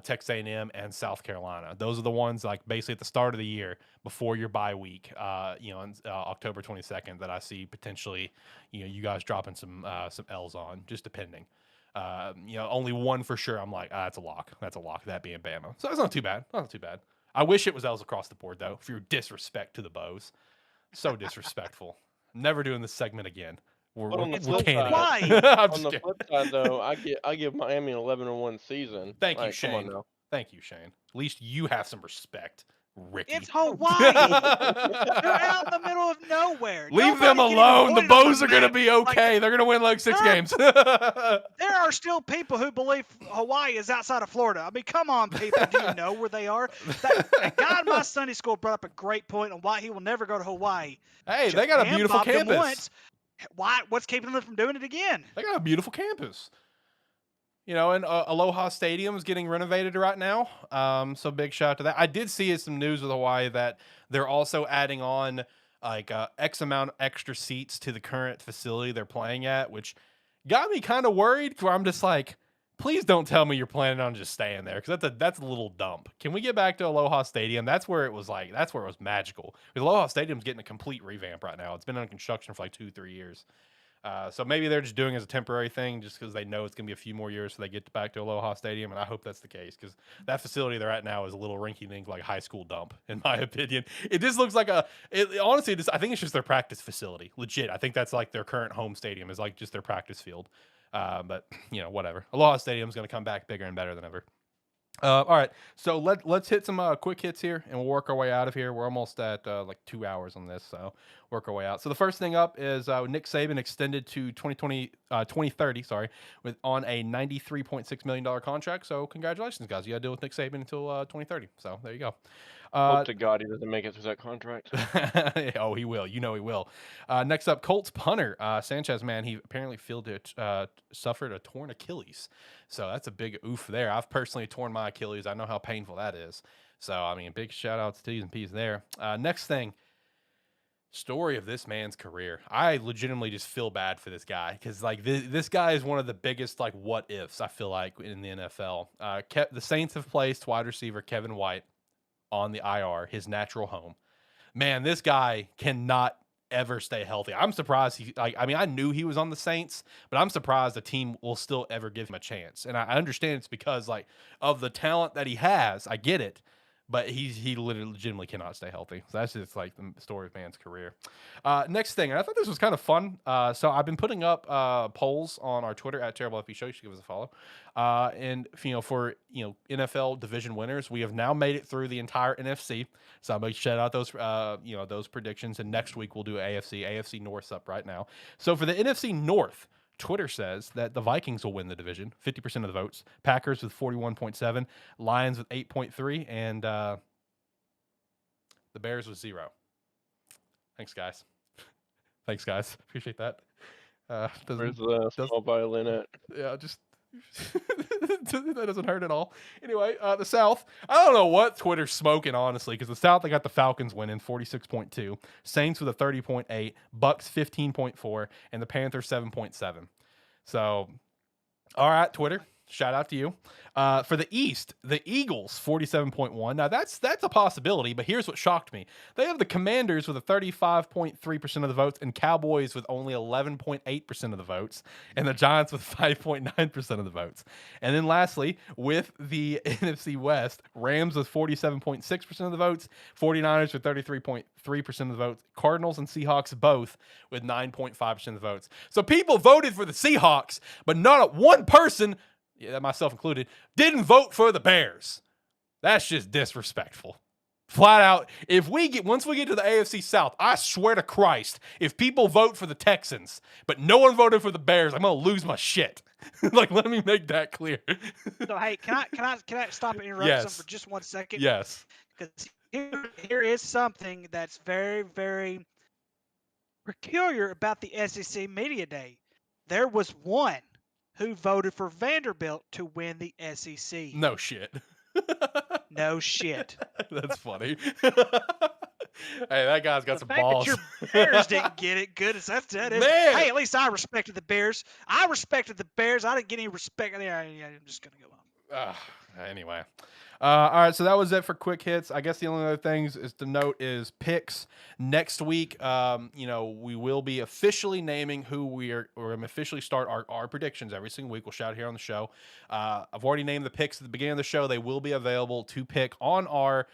Texas A&M, and South Carolina. Those are the ones like basically at the start of the year before your bye week, on October 22nd, that I see potentially, you guys dropping some L's on, just depending. Only one for sure. I'm like, that's a lock. That's a lock. That being Bama. So that's not too bad. Not too bad. I wish it was L's across the board though. For your disrespect to the Bows, so disrespectful. Never doing this segment again. We're On the flip side, though, I give Miami an 11-1 season. Thank you, Shane. Thank you, Shane. At least you have some respect, Ricky. It's Hawaii. They're out in the middle of nowhere. Leave them alone. The Bows are going to be okay. They're going to win like 6 games. There are still people who believe Hawaii is outside of Florida. I mean, come on, people. Do you know where they are? That guy in my Sunday school brought up a great point on why he will never go to Hawaii. Hey, they got a beautiful campus. Why? What's keeping them from doing it again? They got a beautiful campus. And Aloha Stadium is getting renovated right now. So big shout out to that. I did see some news with Hawaii that they're also adding on like X amount of extra seats to the current facility they're playing at, which got me kind of worried. Where I'm just like, please don't tell me you're planning on just staying there, because that's a little dump. Can we get back to Aloha Stadium? That's where it was magical. Because Aloha Stadium's getting a complete revamp right now. It's been under construction for like 2-3 years. So maybe they're just doing it as a temporary thing just because they know it's going to be a few more years so they get back to Aloha Stadium, and I hope that's the case, because that facility they're at now is a little rinky-dink, like high school dump, in my opinion. It just looks like honestly, I think it's just their practice facility. Legit, I think that's like their current home stadium is like just their practice field. But whatever. Aloha Stadium is going to come back bigger and better than ever. All right, so let's hit some quick hits here, and we'll work our way out of here. We're almost at like 2 hours on this, so work our way out. So the first thing up is Nick Saban extended to 2030, on a $93.6 million contract. So congratulations, guys. You got to deal with Nick Saban until 2030. So there you go. Hope to God he doesn't make it through that contract. Oh, he will. He will. Next up, Colts punter Sanchez, man, he apparently suffered a torn Achilles. So that's a big oof there. I've personally torn my Achilles. I know how painful that is. So, I mean, big shout out to T's and P's there. Next thing, story of this man's career. I legitimately just feel bad for this guy because, like, this guy is one of the biggest, like, what ifs, I feel like, in the NFL. The Saints have placed wide receiver Kevin White on the IR, his natural home. Man, this guy cannot ever stay healthy. I'm surprised I knew he was on the Saints, but I'm surprised the team will still ever give him a chance. And I understand it's because like of the talent that he has. I get it. but he literally legitimately cannot stay healthy. So that's just like the story of man's career. Next thing, and I thought this was kind of fun. So I've been putting up polls on our Twitter at Terrible FB Show. You should give us a follow. And for NFL division winners, we have now made it through the entire NFC. So I'm gonna shout out those those predictions, and next week we'll do AFC North's up right now. So for the NFC North, Twitter says that the Vikings will win the division, 50% of the votes. Packers with 41.7, Lions with 8.3, and the Bears with 0. Thanks, guys. Thanks, guys. Appreciate that. Where's the small violin at? Yeah, just that doesn't hurt at all. Anyway, the South. I don't know what Twitter's smoking, honestly, because the South, they got the Falcons winning 46.2, Saints with a 30.8, Bucks 15.4, and the Panthers 7.7. So, all right, Twitter. Shout out to you. For the East, the Eagles 47.1. Now that's a possibility, but here's what shocked me. They have the Commanders with a 35.3% of the votes, and Cowboys with only 11.8% of the votes, and the Giants with 5.9% of the votes. And then lastly, with the NFC West, Rams with 47.6% of the votes, 49ers with 33.3% of the votes, Cardinals and Seahawks both with 9.5% of the votes. So people voted for the Seahawks, but not one person, myself included, didn't vote for the Bears. That's just disrespectful. Flat out, once we get to the AFC South, I swear to Christ, if people vote for the Texans, but no one voted for the Bears, I'm gonna lose my shit. Like, let me make that clear. So hey, can I stop and interrupt something for just 1 second? Yes. Because here is something that's very, very peculiar about the SEC Media Day. There was one who voted for Vanderbilt to win the SEC. No shit. No shit. That's funny. Hey, that guy's got some balls. The fact that your Bears didn't get it, good as that is. Man. Hey, at least I respected the Bears. I respected the Bears. I didn't get any respect. Yeah, I'm just going to go on. Anyway. All right, so that was it for quick hits. I guess the only other things is to note is picks. Next week, we will be officially naming who we're going to officially start our predictions every single week. We'll shout here on the show. I've already named the picks at the beginning of the show. They will be available to pick on our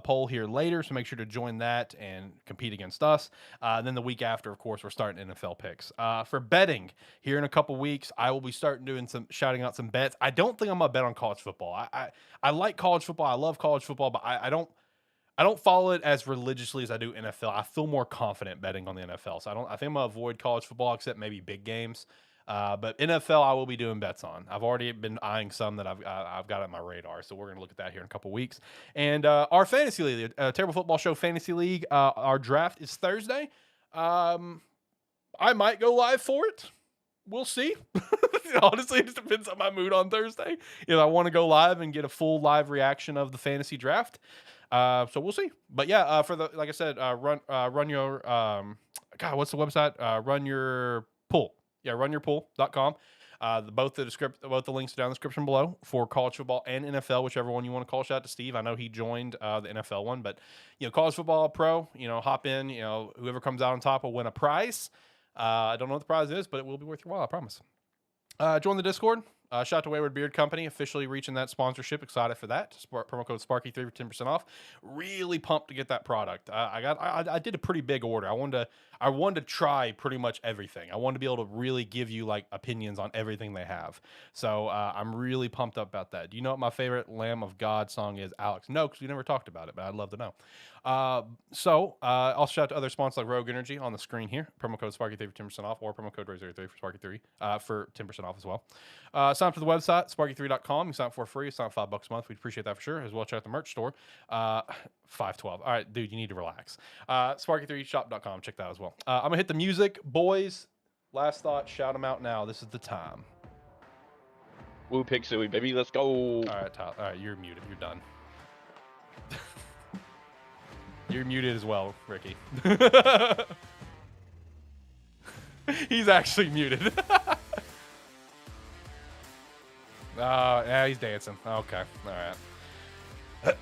poll here later, so make sure to join that and compete against us. Then the week after, of course, we're starting NFL picks. For betting, here in a couple weeks, I will be shouting out some bets. I don't think I'm gonna bet on college football. I like college football. I love college football, but I don't follow it as religiously as I do NFL. I feel more confident betting on the NFL, so I think I'm gonna avoid college football except maybe big games. But NFL, I will be doing bets on. I've already been eyeing some that I've got on my radar, so we're going to look at that here in a couple weeks. And our fantasy league, Terrible Football Show Fantasy League, our draft is Thursday. I might go live for it. We'll see. Honestly, it just depends on my mood on Thursday. If I want to go live and get a full live reaction of the fantasy draft. So we'll see. But yeah, like I said, run your what's the website? Run your pool. Yeah, runyourpool.com. Both the links are down in the description below for college football and NFL, whichever one you want to call. Shout out to Steve. I know he joined the NFL one, but college football pro, hop in. Whoever comes out on top will win a prize. I don't know what the prize is, but it will be worth your while, I promise. Join the Discord. Shout out to Wayward Beard Company, officially reaching that sponsorship. Excited for that. Promo code SparkE3 for 10% off. Really pumped to get that product. I did a pretty big order. I wanted to try pretty much everything. I wanted to be able to really give you like opinions on everything they have. So I'm really pumped up about that. Do you know what my favorite Lamb of God song is, Alex? No, because we never talked about it, but I'd love to know. I'll shout out to other sponsors like Rogue Energy on the screen here. Promo code SparkE3 for 10% off, or promo code ROY03 for SparkE3 for 10% off as well. Sign up to the website, SparkE3.com. You sign up for free. It's not $5 a month. We'd appreciate that for sure. As well, check out the merch store. $5.12. All right, dude, you need to relax. SparkE3shop.com. Check that out as well. I'm going to hit the music. Boys, last thought, shout them out now. This is the time. Woo, Pig Suey, baby. Let's go. All right, Tyler. All right, you're muted. You're done. You're muted as well, Ricky. He's actually muted. Yeah, he's dancing. Okay, all right.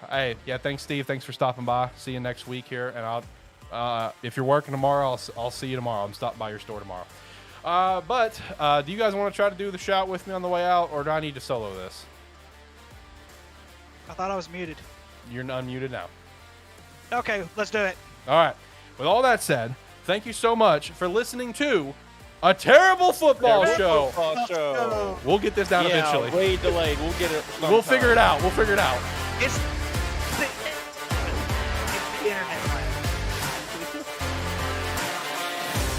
Hey, yeah, thanks, Steve. Thanks for stopping by. See you next week here, and I'll if you're working tomorrow, I'll see you tomorrow. I'm stopping by your store tomorrow. But do you guys want to try to do the shout with me on the way out, or do I need to solo this? I thought I was muted. You're unmuted now. Okay, let's do it. All right. With all that said, thank you so much for listening to a terrible football show. Football show. We'll get this down eventually. Way delayed. We'll get it. We'll figure it out. We'll figure it out. It's the internet.